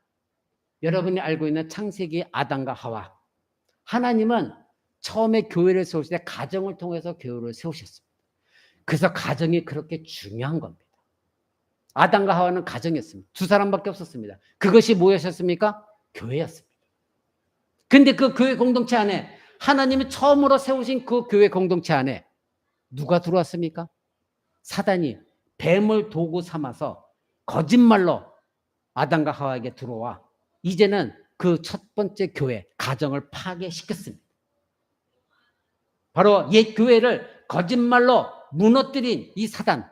여러분이 알고 있는 창세기 아담과 하와. 하나님은 처음에 교회를 세우실 때 가정을 통해서 교회를 세우셨습니다. 그래서 가정이 그렇게 중요한 겁니다. 아담과 하와는 가정이었습니다. 두 사람밖에 없었습니다. 그것이 무엇이었습니까? 교회였습니다. 근데 그 교회 공동체 안에 하나님이 처음으로 세우신 그 교회 공동체 안에 누가 들어왔습니까? 사단이 뱀을 도구 삼아서 거짓말로 아담과 하와에게 들어와 이제는 그 첫 번째 교회, 가정을 파괴시켰습니다. 바로 옛 교회를 거짓말로 무너뜨린 이 사단,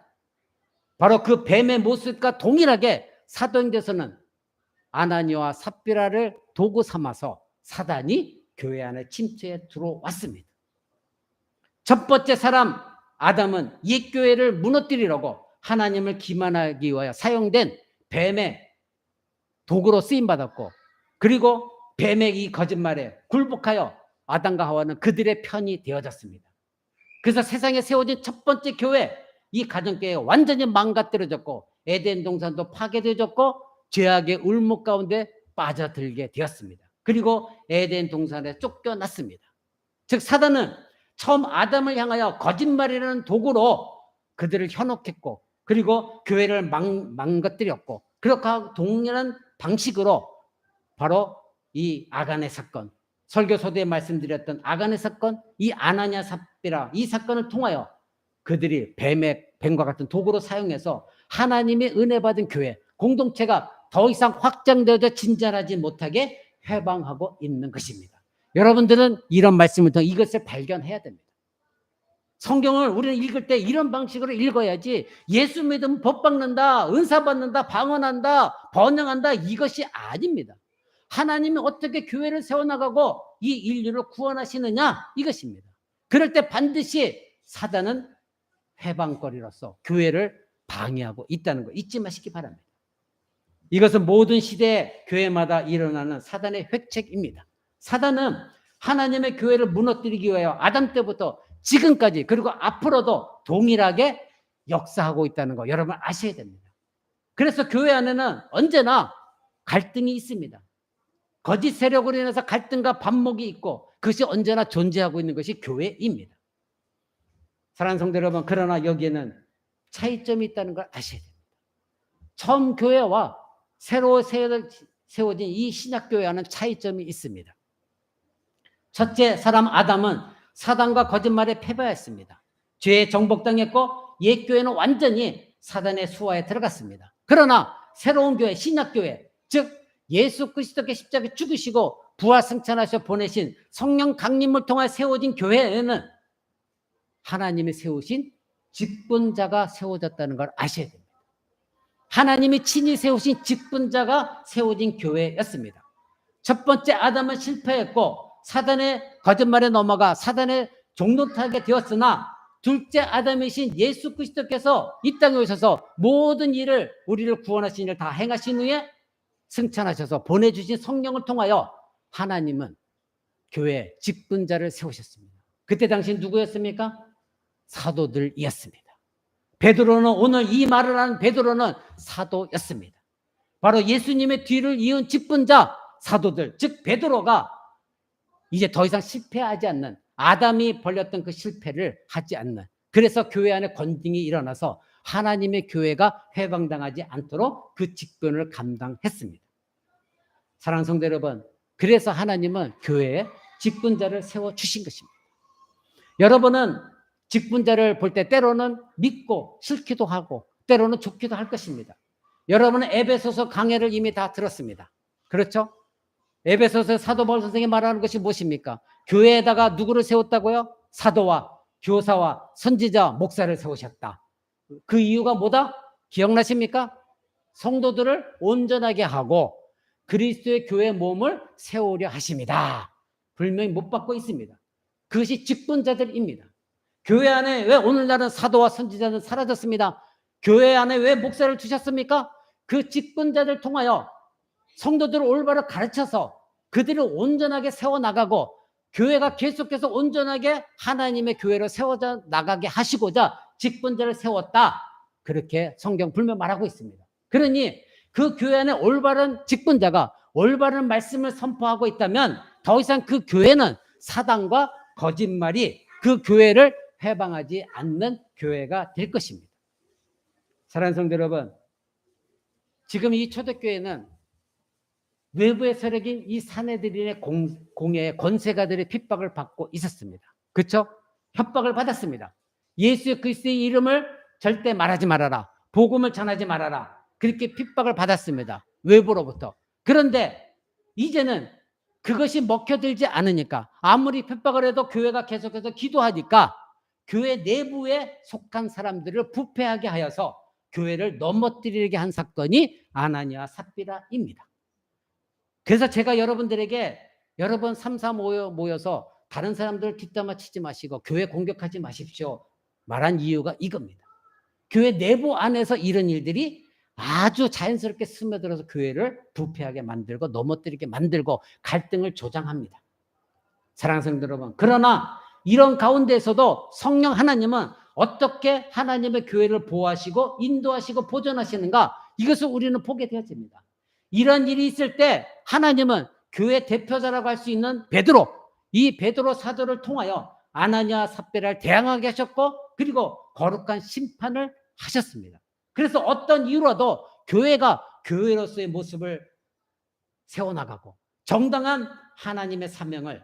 바로 그 뱀의 모습과 동일하게 사도행전에서는 아나니아와 삽비라를 도구 삼아서 사단이 교회 안에 침투해 들어왔습니다. 첫 번째 사람 아담은 옛 교회를 무너뜨리려고 하나님을 기만하기 위하여 사용된 뱀의 도구로 쓰임받았고 그리고 뱀의 이 거짓말에 굴복하여 아담과 하와는 그들의 편이 되어졌습니다. 그래서 세상에 세워진 첫 번째 교회, 이 가정교회가 완전히 망가뜨려졌고 에덴 동산도 파괴되어졌고 죄악의 울목 가운데 빠져들게 되었습니다. 그리고 에덴 동산에 쫓겨났습니다. 즉 사단은 처음 아담을 향하여 거짓말이라는 도구로 그들을 현혹했고 그리고 교회를 망가뜨렸고 그렇게 동일한 방식으로 바로 이 아간의 사건, 설교소대에 말씀드렸던 아간의 사건, 이 아나니아 삽비라 이 사건을 통하여 그들이 뱀과 같은 도구로 사용해서 하나님의 은혜 받은 교회 공동체가 더 이상 확장되어져 진전하지 못하게 해방하고 있는 것입니다. 여러분들은 이런 말씀을 통해 이것을 발견해야 됩니다. 성경을 우리는 읽을 때 이런 방식으로 읽어야지 예수 믿으면 법 받는다, 은사 받는다, 방언한다, 번영한다 이것이 아닙니다. 하나님이 어떻게 교회를 세워나가고 이 인류를 구원하시느냐 이것입니다. 그럴 때 반드시 사단은 해방거리로서 교회를 방해하고 있다는 거 잊지 마시기 바랍니다. 이것은 모든 시대 교회마다 일어나는 사단의 획책입니다. 사단은 하나님의 교회를 무너뜨리기 위하여 아담 때부터 지금까지 그리고 앞으로도 동일하게 역사하고 있다는 거 여러분 아셔야 됩니다. 그래서 교회 안에는 언제나 갈등이 있습니다. 거짓 세력으로 인해서 갈등과 반목이 있고 그것이 언제나 존재하고 있는 것이 교회입니다. 사랑하는 성도 여러분, 그러나 여기에는 차이점이 있다는 걸 아셔야 됩니다. 처음 교회와 새로 세워진 이 신약교회와는 차이점이 있습니다. 첫째, 사람 아담은 사단과 거짓말에 패배했습니다. 죄에 정복당했고 옛 교회는 완전히 사단의 수하에 들어갔습니다. 그러나 새로운 교회, 신약교회, 즉 예수 그리스도께 십자가에 죽으시고 부활 승천하셔 보내신 성령 강림을 통해 세워진 교회에는 하나님이 세우신 직분자가 세워졌다는 걸 아셔야 됩니다. 하나님이 친히 세우신 직분자가 세워진 교회였습니다. 첫 번째 아담은 실패했고 사단의 거짓말에 넘어가 사단의 종노릇하게 되었으나 둘째 아담이신 예수 그리스도께서 이 땅에 오셔서 모든 일을 우리를 구원하신 일을 다 행하신 후에 승천하셔서 보내주신 성령을 통하여 하나님은 교회 직분자를 세우셨습니다. 그때 당시 누구였습니까? 사도들이었습니다. 베드로는 오늘 이 말을 하는 베드로는 사도였습니다. 바로 예수님의 뒤를 이은 직분자 사도들, 즉 베드로가 이제 더 이상 실패하지 않는, 아담이 벌렸던 그 실패를 하지 않는, 그래서 교회 안에 권징이 일어나서 하나님의 교회가 회방당하지 않도록 그 직분을 감당했습니다. 사랑하는 성도 여러분, 그래서 하나님은 교회에 직분자를 세워주신 것입니다. 여러분은 직분자를 볼 때 때로는 믿고 싫기도 하고 때로는 좋기도 할 것입니다. 여러분은 에베소서 강해를 이미 다 들었습니다. 그렇죠? 에베소서 사도 바울 선생이 말하는 것이 무엇입니까? 교회에다가 누구를 세웠다고요? 사도와 교사와 선지자, 목사를 세우셨다. 그 이유가 뭐다? 기억나십니까? 성도들을 온전하게 하고 그리스도의 교회 몸을 세우려 하십니다. 분명히 못 받고 있습니다. 그것이 직분자들입니다. 교회 안에 왜 오늘날은 사도와 선지자는 사라졌습니다. 교회 안에 왜 목사를 두셨습니까? 그 직분자들 통하여 성도들을 올바로 가르쳐서 그들을 온전하게 세워나가고 교회가 계속해서 온전하게 하나님의 교회로 세워져 나가게 하시고자 직분자를 세웠다. 그렇게 성경 분명 말하고 있습니다. 그러니 그 교회 안에 올바른 직분자가 올바른 말씀을 선포하고 있다면 더 이상 그 교회는 사단과 거짓말이 그 교회를 해방하지 않는 교회가 될 것입니다. 사랑하는 성도 여러분, 지금 이 초대교회는 외부의 세력인 이 사내들인의 공예 권세가들의 핍박을 받고 있었습니다. 그렇죠? 협박을 받았습니다. 예수 그리스도의 이름을 절대 말하지 말아라. 복음을 전하지 말아라. 그렇게 핍박을 받았습니다. 외부로부터. 그런데 이제는 그것이 먹혀들지 않으니까 아무리 핍박을 해도 교회가 계속해서 기도하니까 교회 내부에 속한 사람들을 부패하게 하여서 교회를 넘어뜨리게 한 사건이 아나니아 삽비라입니다. 그래서 제가 여러분들에게 여러 번 3, 4 모여서 다른 사람들을 뒷담화 치지 마시고 교회 공격하지 마십시오 말한 이유가 이겁니다. 교회 내부 안에서 이런 일들이 아주 자연스럽게 스며들어서 교회를 부패하게 만들고 넘어뜨리게 만들고 갈등을 조장합니다. 사랑하는 성도 여러분, 그러나 이런 가운데에서도 성령 하나님은 어떻게 하나님의 교회를 보호하시고 인도하시고 보존하시는가, 이것을 우리는 보게 되어집니다. 이런 일이 있을 때 하나님은 교회 대표자라고 할 수 있는 베드로, 이 베드로 사도를 통하여 아나니아 삽비라를 대항하게 하셨고 그리고 거룩한 심판을 하셨습니다. 그래서 어떤 이유라도 교회가 교회로서의 모습을 세워나가고 정당한 하나님의 사명을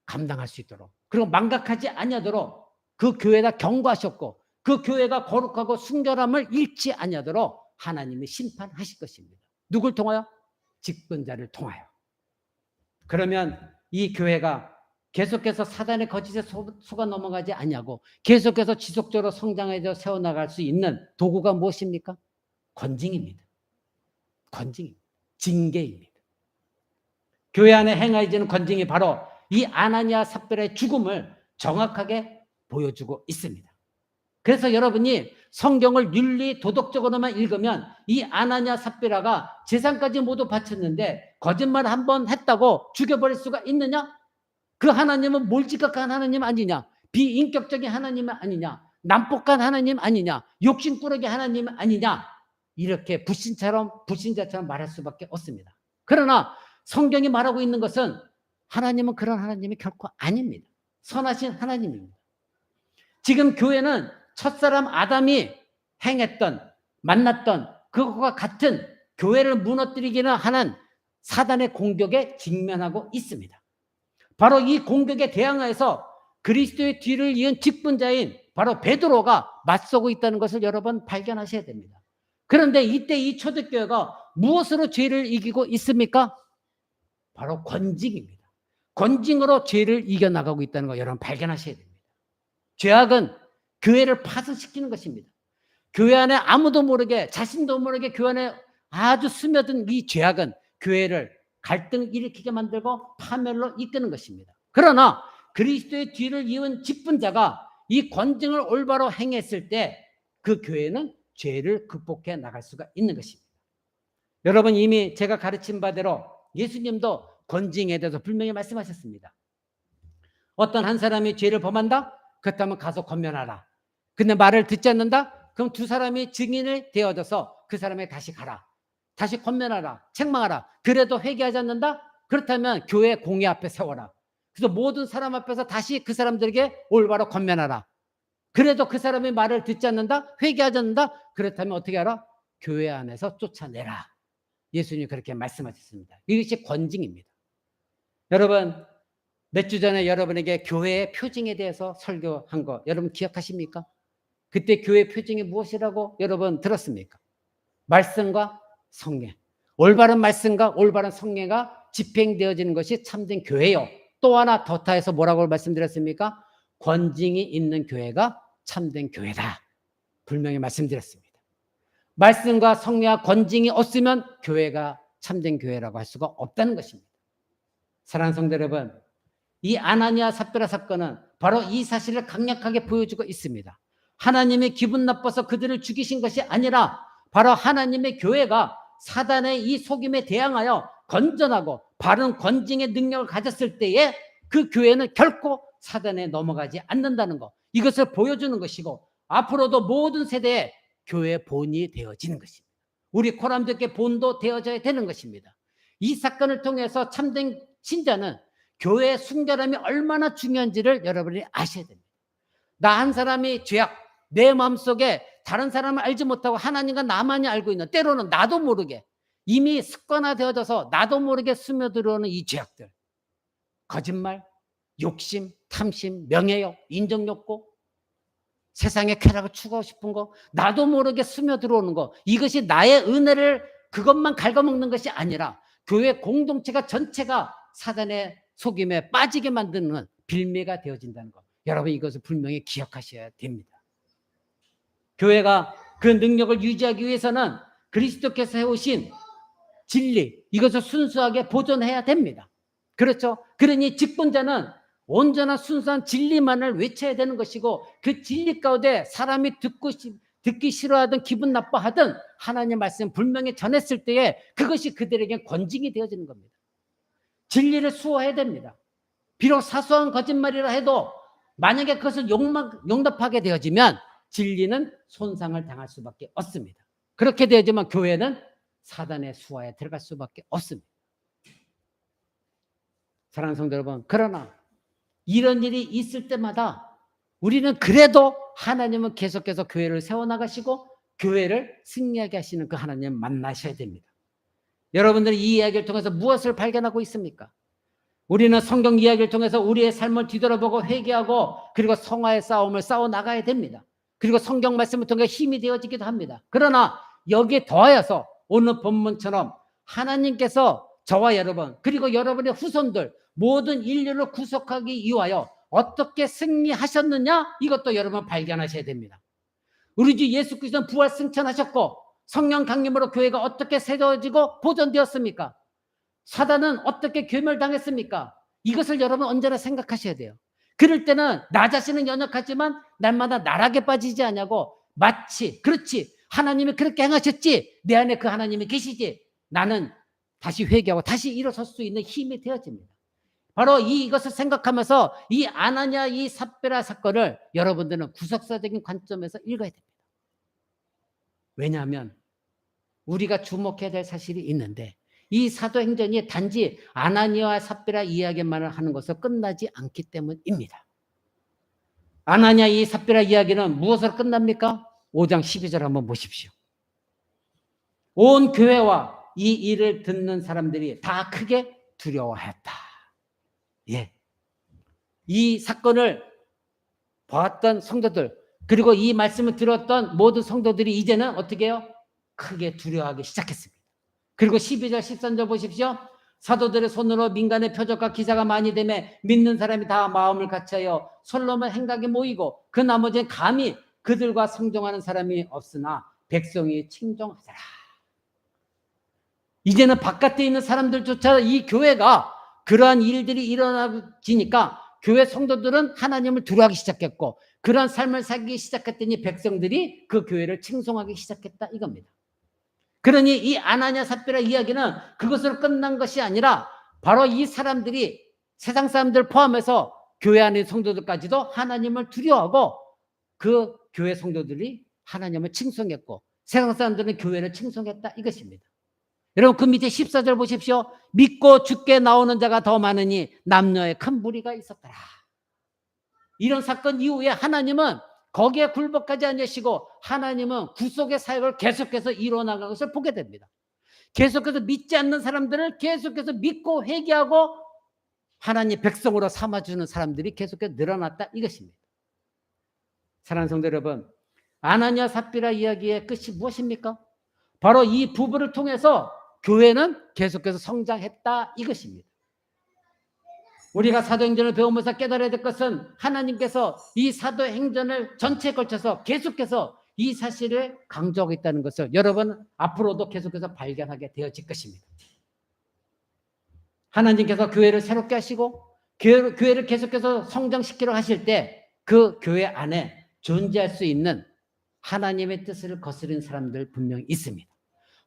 감당할 수 있도록, 그리고 망각하지 아니하도록 그 교회가 경고하셨고 그 교회가 거룩하고 순결함을 잃지 아니하도록 하나님이 심판하실 것입니다. 누굴 통하여? 직분자를 통하여. 그러면 이 교회가 계속해서 사단의 거짓에 속아 넘어가지 아니하고 계속해서 지속적으로 성장해서 세워나갈 수 있는 도구가 무엇입니까? 권징입니다. 권징입니다. 징계입니다. 교회 안에 행해지는 권징이 바로 이 아나니아 삽비라의 죽음을 정확하게 보여주고 있습니다. 그래서 여러분이 성경을 윤리 도덕적으로만 읽으면 이 아나니아 삽비라가 재산까지 모두 바쳤는데 거짓말 한 번 했다고 죽여버릴 수가 있느냐? 그 하나님은 몰지각한 하나님 아니냐? 비인격적인 하나님 아니냐? 난폭한 하나님 아니냐? 욕심꾸러기 하나님 아니냐? 이렇게 불신자처럼 말할 수밖에 없습니다. 그러나 성경이 말하고 있는 것은 하나님은 그런 하나님이 결코 아닙니다. 선하신 하나님입니다. 지금 교회는 첫사람 아담이 행했던, 만났던 그것과 같은 교회를 무너뜨리기는 하는 사단의 공격에 직면하고 있습니다. 바로 이 공격에 대항하여서 그리스도의 뒤를 이은 직분자인 바로 베드로가 맞서고 있다는 것을 여러분 발견하셔야 됩니다. 그런데 이때 이 초대교회가 무엇으로 죄를 이기고 있습니까? 바로 권징입니다. 권징으로 죄를 이겨나가고 있다는 거 여러분 발견하셔야 됩니다. 죄악은 교회를 파손시키는 것입니다. 교회 안에 아무도 모르게, 자신도 모르게 교회 안에 아주 스며든 이 죄악은 교회를 갈등을 일으키게 만들고 파멸로 이끄는 것입니다. 그러나 그리스도의 뒤를 이은 직분자가 이 권징을 올바로 행했을 때 그 교회는 죄를 극복해 나갈 수가 있는 것입니다. 여러분, 이미 제가 가르친 바대로 예수님도 권징에 대해서 분명히 말씀하셨습니다. 어떤 한 사람이 죄를 범한다? 그렇다면 가서 권면하라. 근데 말을 듣지 않는다? 그럼 두 사람이 증인을 되어져서 그 사람에게 다시 가라. 다시 권면하라. 책망하라. 그래도 회개하지 않는다? 그렇다면 교회 공회 앞에 세워라. 그래서 모든 사람 앞에서 다시 그 사람들에게 올바로 권면하라. 그래도 그 사람의 말을 듣지 않는다? 회개하지 않는다? 그렇다면 어떻게 하라? 교회 안에서 쫓아내라. 예수님이 그렇게 말씀하셨습니다. 이것이 권징입니다. 여러분, 몇 주 전에 여러분에게 교회의 표징에 대해서 설교한 거 여러분 기억하십니까? 그때 교회 표징이 무엇이라고 여러분 들었습니까? 말씀과 성례. 올바른 말씀과 올바른 성례가 집행되어지는 것이 참된 교회요. 또 하나 더 타해서 뭐라고 말씀드렸습니까? 권징이 있는 교회가 참된 교회다. 분명히 말씀드렸습니다. 말씀과 성례와 권징이 없으면 교회가 참된 교회라고 할 수가 없다는 것입니다. 사랑하는 성도 여러분, 이 아나니아 삽비라 사건은 바로 이 사실을 강력하게 보여주고 있습니다. 하나님이 기분 나빠서 그들을 죽이신 것이 아니라 바로 하나님의 교회가 사단의 이 속임에 대항하여 건전하고 바른 권징의 능력을 가졌을 때에 그 교회는 결코 사단에 넘어가지 않는다는 것, 이것을 보여주는 것이고 앞으로도 모든 세대에 교회의 본이 되어지는 것입니다. 우리 코람교회 본도 되어져야 되는 것입니다. 이 사건을 통해서 참된 신자는 교회의 순결함이 얼마나 중요한지를 여러분이 아셔야 됩니다. 나 한 사람이 죄악, 내 마음속에 다른 사람을 알지 못하고 하나님과 나만이 알고 있는, 때로는 나도 모르게 이미 습관화되어져서 나도 모르게 스며들어오는 이 죄악들, 거짓말, 욕심, 탐심, 명예욕, 인정욕구, 세상의 쾌락을 추구하고 싶은 거, 나도 모르게 스며들어오는 거, 이것이 나의 은혜를 그것만 갉아먹는 것이 아니라 교회 공동체가 전체가 사단의 속임에 빠지게 만드는 빌미가 되어진다는 것, 여러분 이것을 분명히 기억하셔야 됩니다. 교회가 그 능력을 유지하기 위해서는 그리스도께서 해오신 진리, 이것을 순수하게 보존해야 됩니다. 그렇죠? 그러니 직분자는 온전한 순수한 진리만을 외쳐야 되는 것이고, 그 진리 가운데 사람이 듣기 싫어하든 기분 나빠하든 하나님의 말씀 분명히 전했을 때에 그것이 그들에게 권징이 되어지는 겁니다. 진리를 수호해야 됩니다. 비록 사소한 거짓말이라 해도 만약에 그것을 용납하게 되어지면 진리는 손상을 당할 수밖에 없습니다. 그렇게 되어지면 교회는 사단의 수하에 들어갈 수밖에 없습니다. 사랑하는 성도 여러분, 그러나 이런 일이 있을 때마다 우리는 그래도 하나님은 계속해서 교회를 세워나가시고 교회를 승리하게 하시는 그 하나님을 만나셔야 됩니다. 여러분들은 이 이야기를 통해서 무엇을 발견하고 있습니까? 우리는 성경 이야기를 통해서 우리의 삶을 뒤돌아보고 회개하고 그리고 성화의 싸움을 싸워나가야 됩니다. 그리고 성경 말씀을 통해 힘이 되어지기도 합니다. 그러나 여기에 더하여서 오늘 본문처럼 하나님께서 저와 여러분 그리고 여러분의 후손들 모든 인류를 구속하기 위하여 어떻게 승리하셨느냐, 이것도 여러분 발견하셔야 됩니다. 우리 주 예수 그리스도는 부활 승천하셨고 성령 강림으로 교회가 어떻게 세워지고 보존되었습니까? 사단은 어떻게 괴멸당했습니까? 이것을 여러분 언제나 생각하셔야 돼요. 그럴 때는 나 자신은 연약하지만 날마다 나락에 빠지지 않냐고 마치 그렇지, 하나님이 그렇게 행하셨지, 내 안에 그 하나님이 계시지, 나는 다시 회개하고 다시 일어설 수 있는 힘이 되어집니다. 바로 이것을 생각하면서 이 아나니아 이 삽비라 사건을 여러분들은 구속사적인 관점에서 읽어야 됩니다. 왜냐하면 우리가 주목해야 될 사실이 있는데, 이 사도행전이 단지 아나니아와 삽비라 이야기만을 하는 것으로 끝나지 않기 때문입니다. 아나니아 이 삽비라 이야기는 무엇으로 끝납니까? 5장 12절 한번 보십시오. 온 교회와 이 일을 듣는 사람들이 다 크게 두려워했다. 예. 이 사건을 보았던 성도들, 그리고 이 말씀을 들었던 모든 성도들이 이제는 어떻게 해요? 크게 두려워하기 시작했습니다. 그리고 12절 13절 보십시오. 사도들의 손으로 민간의 표적과 기사가 많이 되매 믿는 사람이 다 마음을 같이하여 솔로몬 행각에 모이고 그 나머지는 감히 그들과 상종하는 사람이 없으나 백성이 칭송하더라. 이제는 바깥에 있는 사람들조차 이 교회가 그러한 일들이 일어나지니까 교회 성도들은 하나님을 두려워하기 시작했고, 그러한 삶을 살기 시작했더니 백성들이 그 교회를 칭송하기 시작했다 이겁니다. 그러니 이 아나니아 삽비라 이야기는 그것으로 끝난 것이 아니라 바로 이 사람들이, 세상 사람들 포함해서 교회 안의 성도들까지도 하나님을 두려워하고 그 교회 성도들이 하나님을 칭송했고 세상 사람들은 교회를 칭송했다 이것입니다. 여러분 그 밑에 14절 보십시오. 믿고 죽게 나오는 자가 더 많으니 남녀의 큰 무리가 있었더라. 이런 사건 이후에 하나님은 거기에 굴복하지 않으시고 하나님은 구속의 사역을 계속해서 이뤄나가는 것을 보게 됩니다. 계속해서 믿지 않는 사람들을 계속해서 믿고 회개하고 하나님 백성으로 삼아주는 사람들이 계속해서 늘어났다 이것입니다. 사랑하는 성도 여러분, 아나니아 삽비라 이야기의 끝이 무엇입니까? 바로 이 부부를 통해서 교회는 계속해서 성장했다 이것입니다. 우리가 사도행전을 배우면서 깨달아야 될 것은 하나님께서 이 사도행전을 전체에 걸쳐서 계속해서 이 사실을 강조하고 있다는 것을 여러분 앞으로도 계속해서 발견하게 되어질 것입니다. 하나님께서 교회를 새롭게 하시고 교회를 계속해서 성장시키려 하실 때 그 교회 안에 존재할 수 있는 하나님의 뜻을 거스른 사람들 분명히 있습니다.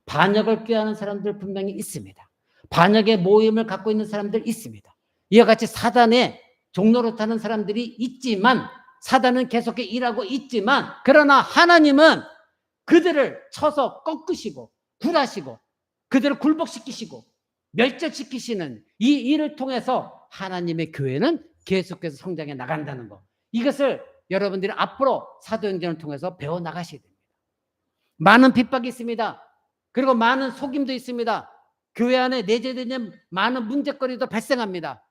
반역을 꾀하는 사람들 분명히 있습니다. 반역의 모임을 갖고 있는 사람들 있습니다. 이와 같이 사단의 종로로 타는 사람들이 있지만, 사단은 계속해 일하고 있지만, 그러나 하나님은 그들을 쳐서 꺾으시고 굴하시고 그들을 굴복시키시고 멸절시키시는 이 일을 통해서 하나님의 교회는 계속해서 성장해 나간다는 것, 이것을 여러분들이 앞으로 사도행전을 통해서 배워나가셔야 됩니다. 많은 핍박이 있습니다. 그리고 많은 속임도 있습니다. 교회 안에 내재되는 많은 문제거리도 발생합니다.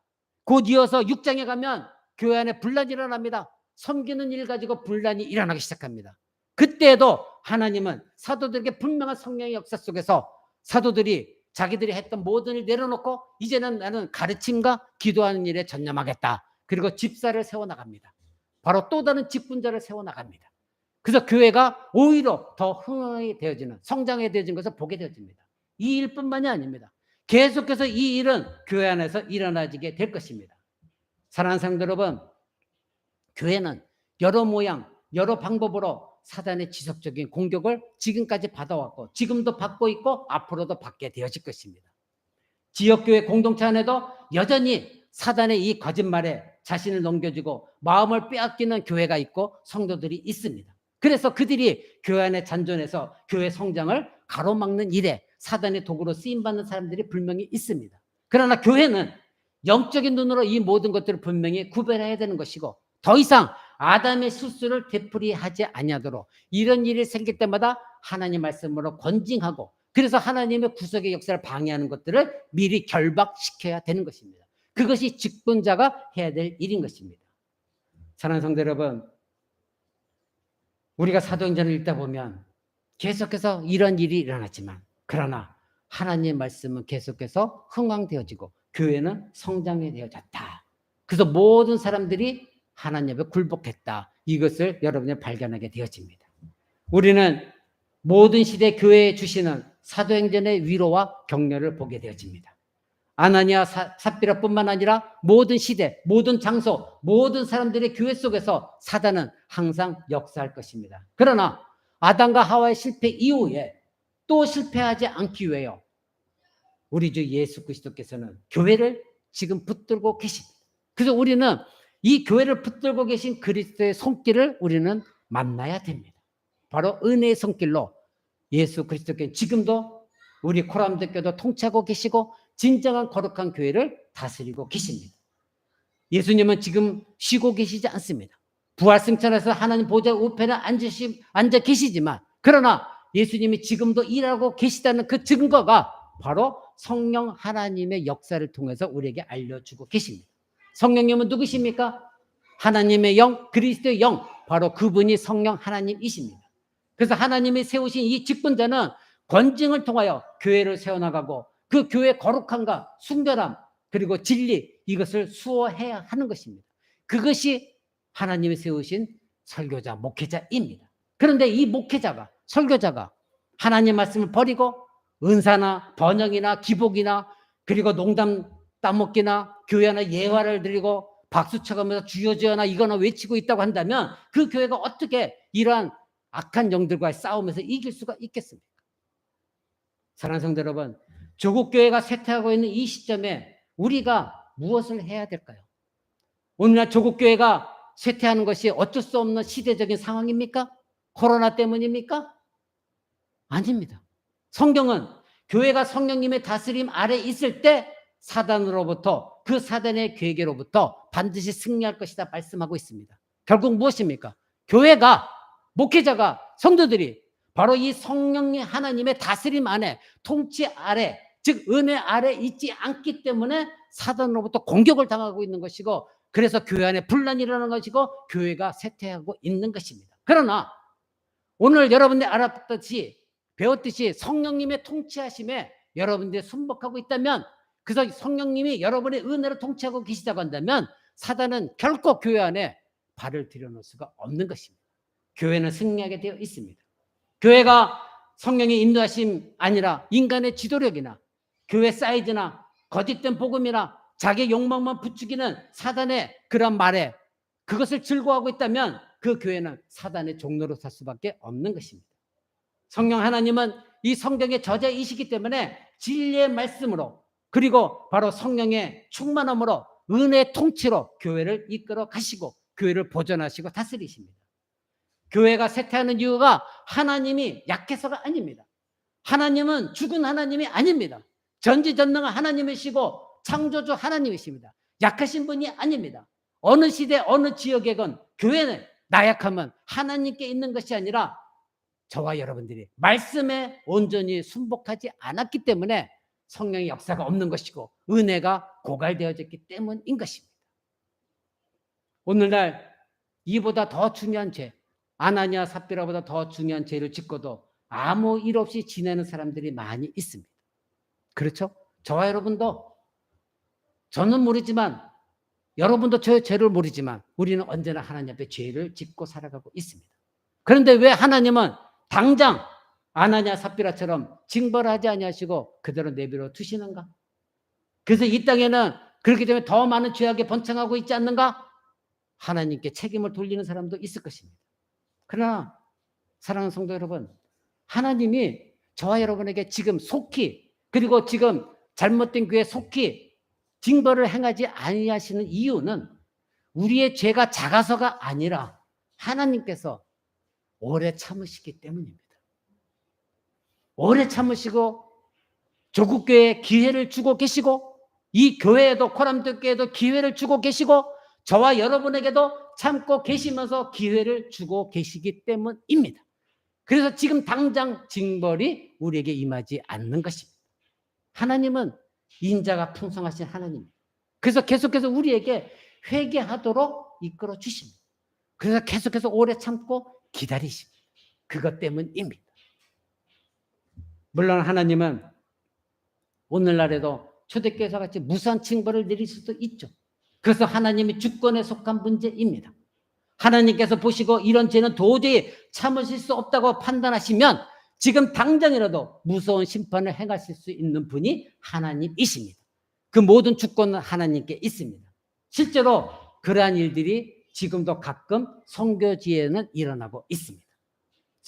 곧 이어서 6장에 가면 교회 안에 분란이 일어납니다. 섬기는 일 가지고 분란이 일어나기 시작합니다. 그때에도 하나님은 사도들에게 분명한 성령의 역사 속에서 사도들이 자기들이 했던 모든 일 내려놓고 이제는 나는 가르침과 기도하는 일에 전념하겠다. 그리고 집사를 세워나갑니다. 바로 또 다른 직분자를 세워나갑니다. 그래서 교회가 오히려 더 흥황이 되어지는, 성장이 되어진 것을 보게 되어집니다. 이 일뿐만이 아닙니다. 계속해서 이 일은 교회 안에서 일어나지게 될 것입니다. 사랑하는 성도 여러분, 교회는 여러 모양, 여러 방법으로 사단의 지속적인 공격을 지금까지 받아왔고 지금도 받고 있고 앞으로도 받게 되어질 것입니다. 지역교회 공동체 안에도 여전히 사단의 이 거짓말에 자신을 넘겨주고 마음을 빼앗기는 교회가 있고 성도들이 있습니다. 그래서 그들이 교회 안에 잔존해서 교회 성장을 가로막는 일에 사단의 도구로 쓰임받는 사람들이 분명히 있습니다. 그러나 교회는 영적인 눈으로 이 모든 것들을 분명히 구별해야 되는 것이고, 더 이상 아담의 실수를 되풀이하지 아니하도록 이런 일이 생길 때마다 하나님 말씀으로 권징하고, 그래서 하나님의 구속의 역사를 방해하는 것들을 미리 결박시켜야 되는 것입니다. 그것이 직분자가 해야 될 일인 것입니다. 사랑하는 성도 여러분, 우리가 사도행전을 읽다 보면 계속해서 이런 일이 일어났지만, 그러나 하나님의 말씀은 계속해서 흥황되어지고 교회는 성장이 되어졌다. 그래서 모든 사람들이 하나님 앞에 굴복했다. 이것을 여러분이 발견하게 되어집니다. 우리는 모든 시대 교회에 주시는 사도행전의 위로와 격려를 보게 되어집니다. 아나니아 삽비라뿐만 아니라 모든 시대, 모든 장소, 모든 사람들의 교회 속에서 사단은 항상 역사할 것입니다. 그러나 아담과 하와의 실패 이후에 또 실패하지 않기 위해요. 우리 주 예수 그리스도께서는 교회를 지금 붙들고 계십니다. 그래서 우리는 이 교회를 붙들고 계신 그리스도의 손길을 우리는 만나야 됩니다. 바로 은혜의 손길로 예수 그리스도께 지금도 우리 코람드교도 통치하고 계시고 진정한 거룩한 교회를 다스리고 계십니다. 예수님은 지금 쉬고 계시지 않습니다. 부활승천에서 하나님 보좌 우편에 앉아 계시지만 그러나 예수님이 지금도 일하고 계시다는 그 증거가 바로 성령 하나님의 역사를 통해서 우리에게 알려주고 계십니다. 성령님은 누구십니까? 하나님의 영, 그리스도의 영, 바로 그분이 성령 하나님이십니다. 그래서 하나님이 세우신 이 직분자는 권징을 통하여 교회를 세워나가고 그 교회의 거룩함과 순결함 그리고 진리 이것을 수호해야 하는 것입니다. 그것이 하나님이 세우신 설교자, 목회자입니다. 그런데 이 목회자가, 설교자가 하나님 말씀을 버리고 은사나 번영이나 기복이나 그리고 농담 따먹기나 교회나 예화를 드리고 박수 쳐가면서 주여 주여나 이거나 외치고 있다고 한다면 그 교회가 어떻게 이러한 악한 영들과의 싸움에서 이길 수가 있겠습니까? 사랑하는 성도 여러분, 조국 교회가 쇠퇴하고 있는 이 시점에 우리가 무엇을 해야 될까요? 오늘날 조국 교회가 쇠퇴하는 것이 어쩔 수 없는 시대적인 상황입니까? 코로나 때문입니까? 아닙니다. 성경은 교회가 성령님의 다스림 아래 있을 때 사단으로부터 그 사단의 계획으로부터 반드시 승리할 것이다 말씀하고 있습니다. 결국 무엇입니까? 교회가 목회자가 성도들이 바로 이 성령님 하나님의 다스림 안에 통치 아래 즉 은혜 아래 있지 않기 때문에 사단으로부터 공격을 당하고 있는 것이고 그래서 교회 안에 분란이 일어나는 것이고 교회가 쇠퇴하고 있는 것입니다. 그러나 오늘 여러분들이 알았듯이 배웠듯이 성령님의 통치하심에 여러분들이 순복하고 있다면 그래서 성령님이 여러분의 은혜를 통치하고 계시다고 한다면 사단은 결코 교회 안에 발을 들여놓을 수가 없는 것입니다. 교회는 승리하게 되어 있습니다. 교회가 성령의 인도하심 아니라 인간의 지도력이나 교회 사이즈나 거짓된 복음이나 자기 욕망만 부추기는 사단의 그런 말에 그것을 즐거워하고 있다면 그 교회는 사단의 종로로 살 수밖에 없는 것입니다. 성령 하나님은 이 성경의 저자이시기 때문에 진리의 말씀으로 그리고 바로 성령의 충만함으로 은혜의 통치로 교회를 이끌어 가시고 교회를 보존하시고 다스리십니다. 교회가 쇠퇴하는 이유가 하나님이 약해서가 아닙니다. 하나님은 죽은 하나님이 아닙니다. 전지전능한 하나님이시고 창조주 하나님이십니다. 약하신 분이 아닙니다. 어느 시대 어느 지역에건 교회는 나약하면 하나님께 있는 것이 아니라 저와 여러분들이 말씀에 온전히 순복하지 않았기 때문에 성령의 역사가 없는 것이고 은혜가 고갈되어졌기 때문인 것입니다. 오늘날 이보다 더 중요한 죄, 아나니아 삽비라보다 더 중요한 죄를 짓고도 아무 일 없이 지내는 사람들이 많이 있습니다. 그렇죠? 저와 여러분도 저는 모르지만 여러분도 저의 죄를 모르지만 우리는 언제나 하나님 앞에 죄를 짓고 살아가고 있습니다. 그런데 왜 하나님은 당장 아나니아 삽비라처럼 징벌하지 아니하시고 그대로 내버려 두시는가? 그래서 이 땅에는 그렇기 때문에 더 많은 죄악에 번창하고 있지 않는가? 하나님께 책임을 돌리는 사람도 있을 것입니다. 그러나 사랑하는 성도 여러분, 하나님이 저와 여러분에게 지금 속히 그리고 지금 잘못된 교회에 속히 징벌을 행하지 아니하시는 이유는 우리의 죄가 작아서가 아니라 하나님께서 오래 참으시기 때문입니다. 오래 참으시고 조국교회에 기회를 주고 계시고 이 교회에도 코람도 교회에도 기회를 주고 계시고 저와 여러분에게도 참고 계시면서 기회를 주고 계시기 때문입니다. 그래서 지금 당장 징벌이 우리에게 임하지 않는 것입니다. 하나님은 인자가 풍성하신 하나님입니다. 그래서 계속해서 우리에게 회개하도록 이끌어 주십니다. 그래서 계속해서 오래 참고 기다리십니다. 그것 때문입니다. 물론 하나님은 오늘날에도 초대교회에서 같이 무수한 징벌을 내릴 수도 있죠. 그래서 하나님이 주권에 속한 문제입니다. 하나님께서 보시고 이런 죄는 도저히 참으실 수 없다고 판단하시면 지금 당장이라도 무서운 심판을 행하실 수 있는 분이 하나님이십니다. 그 모든 주권은 하나님께 있습니다. 실제로 그러한 일들이 지금도 가끔 선교지에는 일어나고 있습니다.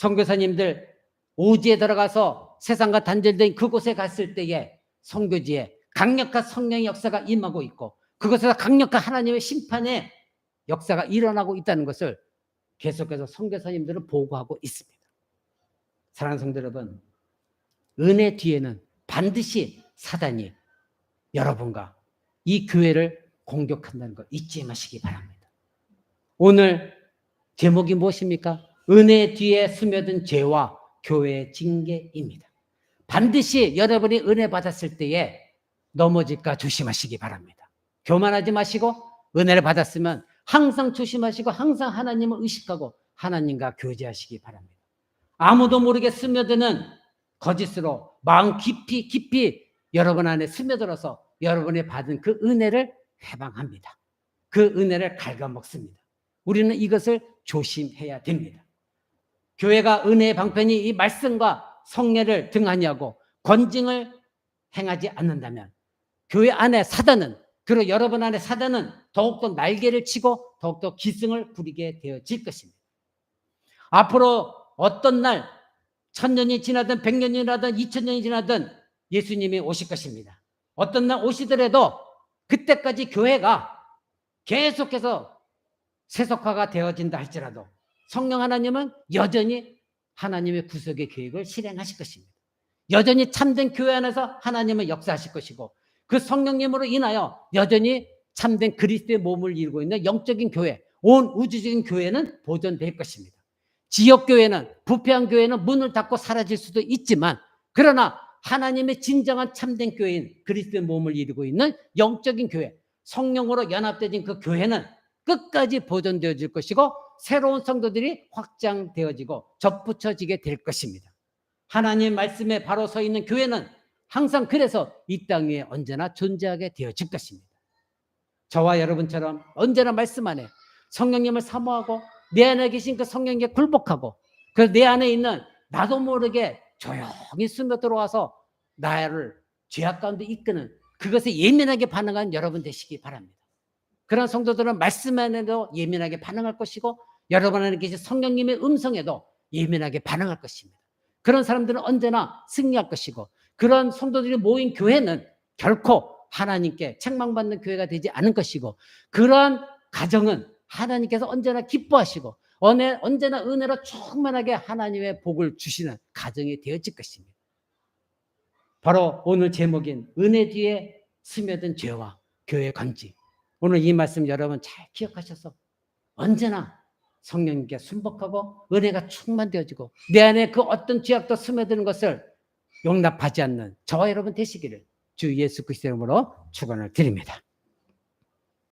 선교사님들 오지에 들어가서 세상과 단절된 그곳에 갔을 때에 선교지에 강력한 성령의 역사가 임하고 있고 그곳에서 강력한 하나님의 심판의 역사가 일어나고 있다는 것을 계속해서 선교사님들은 보고하고 있습니다. 사랑하는 성도 여러분, 은혜 뒤에는 반드시 사단이 여러분과 이 교회를 공격한다는 거 잊지 마시기 바랍니다. 오늘 제목이 무엇입니까? 은혜 뒤에 스며든 죄와 교회의 징계입니다. 반드시 여러분이 은혜 받았을 때에 넘어질까 조심하시기 바랍니다. 교만하지 마시고 은혜를 받았으면 항상 조심하시고 항상 하나님을 의식하고 하나님과 교제하시기 바랍니다. 아무도 모르게 스며드는 거짓으로 마음 깊이 여러분 안에 스며들어서 여러분이 받은 그 은혜를 해방합니다. 그 은혜를 갉아먹습니다. 우리는 이것을 조심해야 됩니다. 교회가 은혜의 방편이 이 말씀과 성례를 등하냐고 권징을 행하지 않는다면 교회 안에 사단은, 그리고 여러분 안에 사단은 더욱더 날개를 치고 더욱더 기승을 부리게 되어질 것입니다. 앞으로 어떤 날 1000년이 지나든 100년이 지나든 2000년이 지나든 예수님이 오실 것입니다. 어떤 날 오시더라도 그때까지 교회가 계속해서 세속화가 되어진다 할지라도 성령 하나님은 여전히 하나님의 구속의 계획을 실행하실 것입니다. 여전히 참된 교회 안에서 하나님은 역사하실 것이고 그 성령님으로 인하여 여전히 참된 그리스도의 몸을 이루고 있는 영적인 교회, 온 우주적인 교회는 보존될 것입니다. 지역교회는, 부패한 교회는 문을 닫고 사라질 수도 있지만 그러나 하나님의 진정한 참된 교회인 그리스도의 몸을 이루고 있는 영적인 교회, 성령으로 연합되어진 그 교회는 끝까지 보존되어질 것이고 새로운 성도들이 확장되어지고 접붙여지게 될 것입니다. 하나님 말씀에 바로 서 있는 교회는 항상 그래서 이 땅 위에 언제나 존재하게 되어질 것입니다. 저와 여러분처럼 언제나 말씀 안에 성령님을 사모하고 내 안에 계신 그 성령님께 굴복하고 그 내 안에 있는 나도 모르게 조용히 스며들어와서 나를 죄악 가운데 이끄는 그것에 예민하게 반응한 여러분 되시기 바랍니다. 그런 성도들은 말씀 안에도 예민하게 반응할 것이고 여러분 안에 계신 성령님의 음성에도 예민하게 반응할 것입니다. 그런 사람들은 언제나 승리할 것이고 그런 성도들이 모인 교회는 결코 하나님께 책망받는 교회가 되지 않을 것이고 그러한 가정은 하나님께서 언제나 기뻐하시고 언제나 은혜로 충만하게 하나님의 복을 주시는 가정이 되어질 것입니다. 바로 오늘 제목인 은혜 뒤에 스며든 죄와 교회의 관지. 오늘 이 말씀 여러분 잘 기억하셔서 언제나 성령님께 순복하고 은혜가 충만되어지고 내 안에 그 어떤 죄악도 스며드는 것을 용납하지 않는 저와 여러분 되시기를 주 예수 그리스도의 이름으로 축원을 드립니다.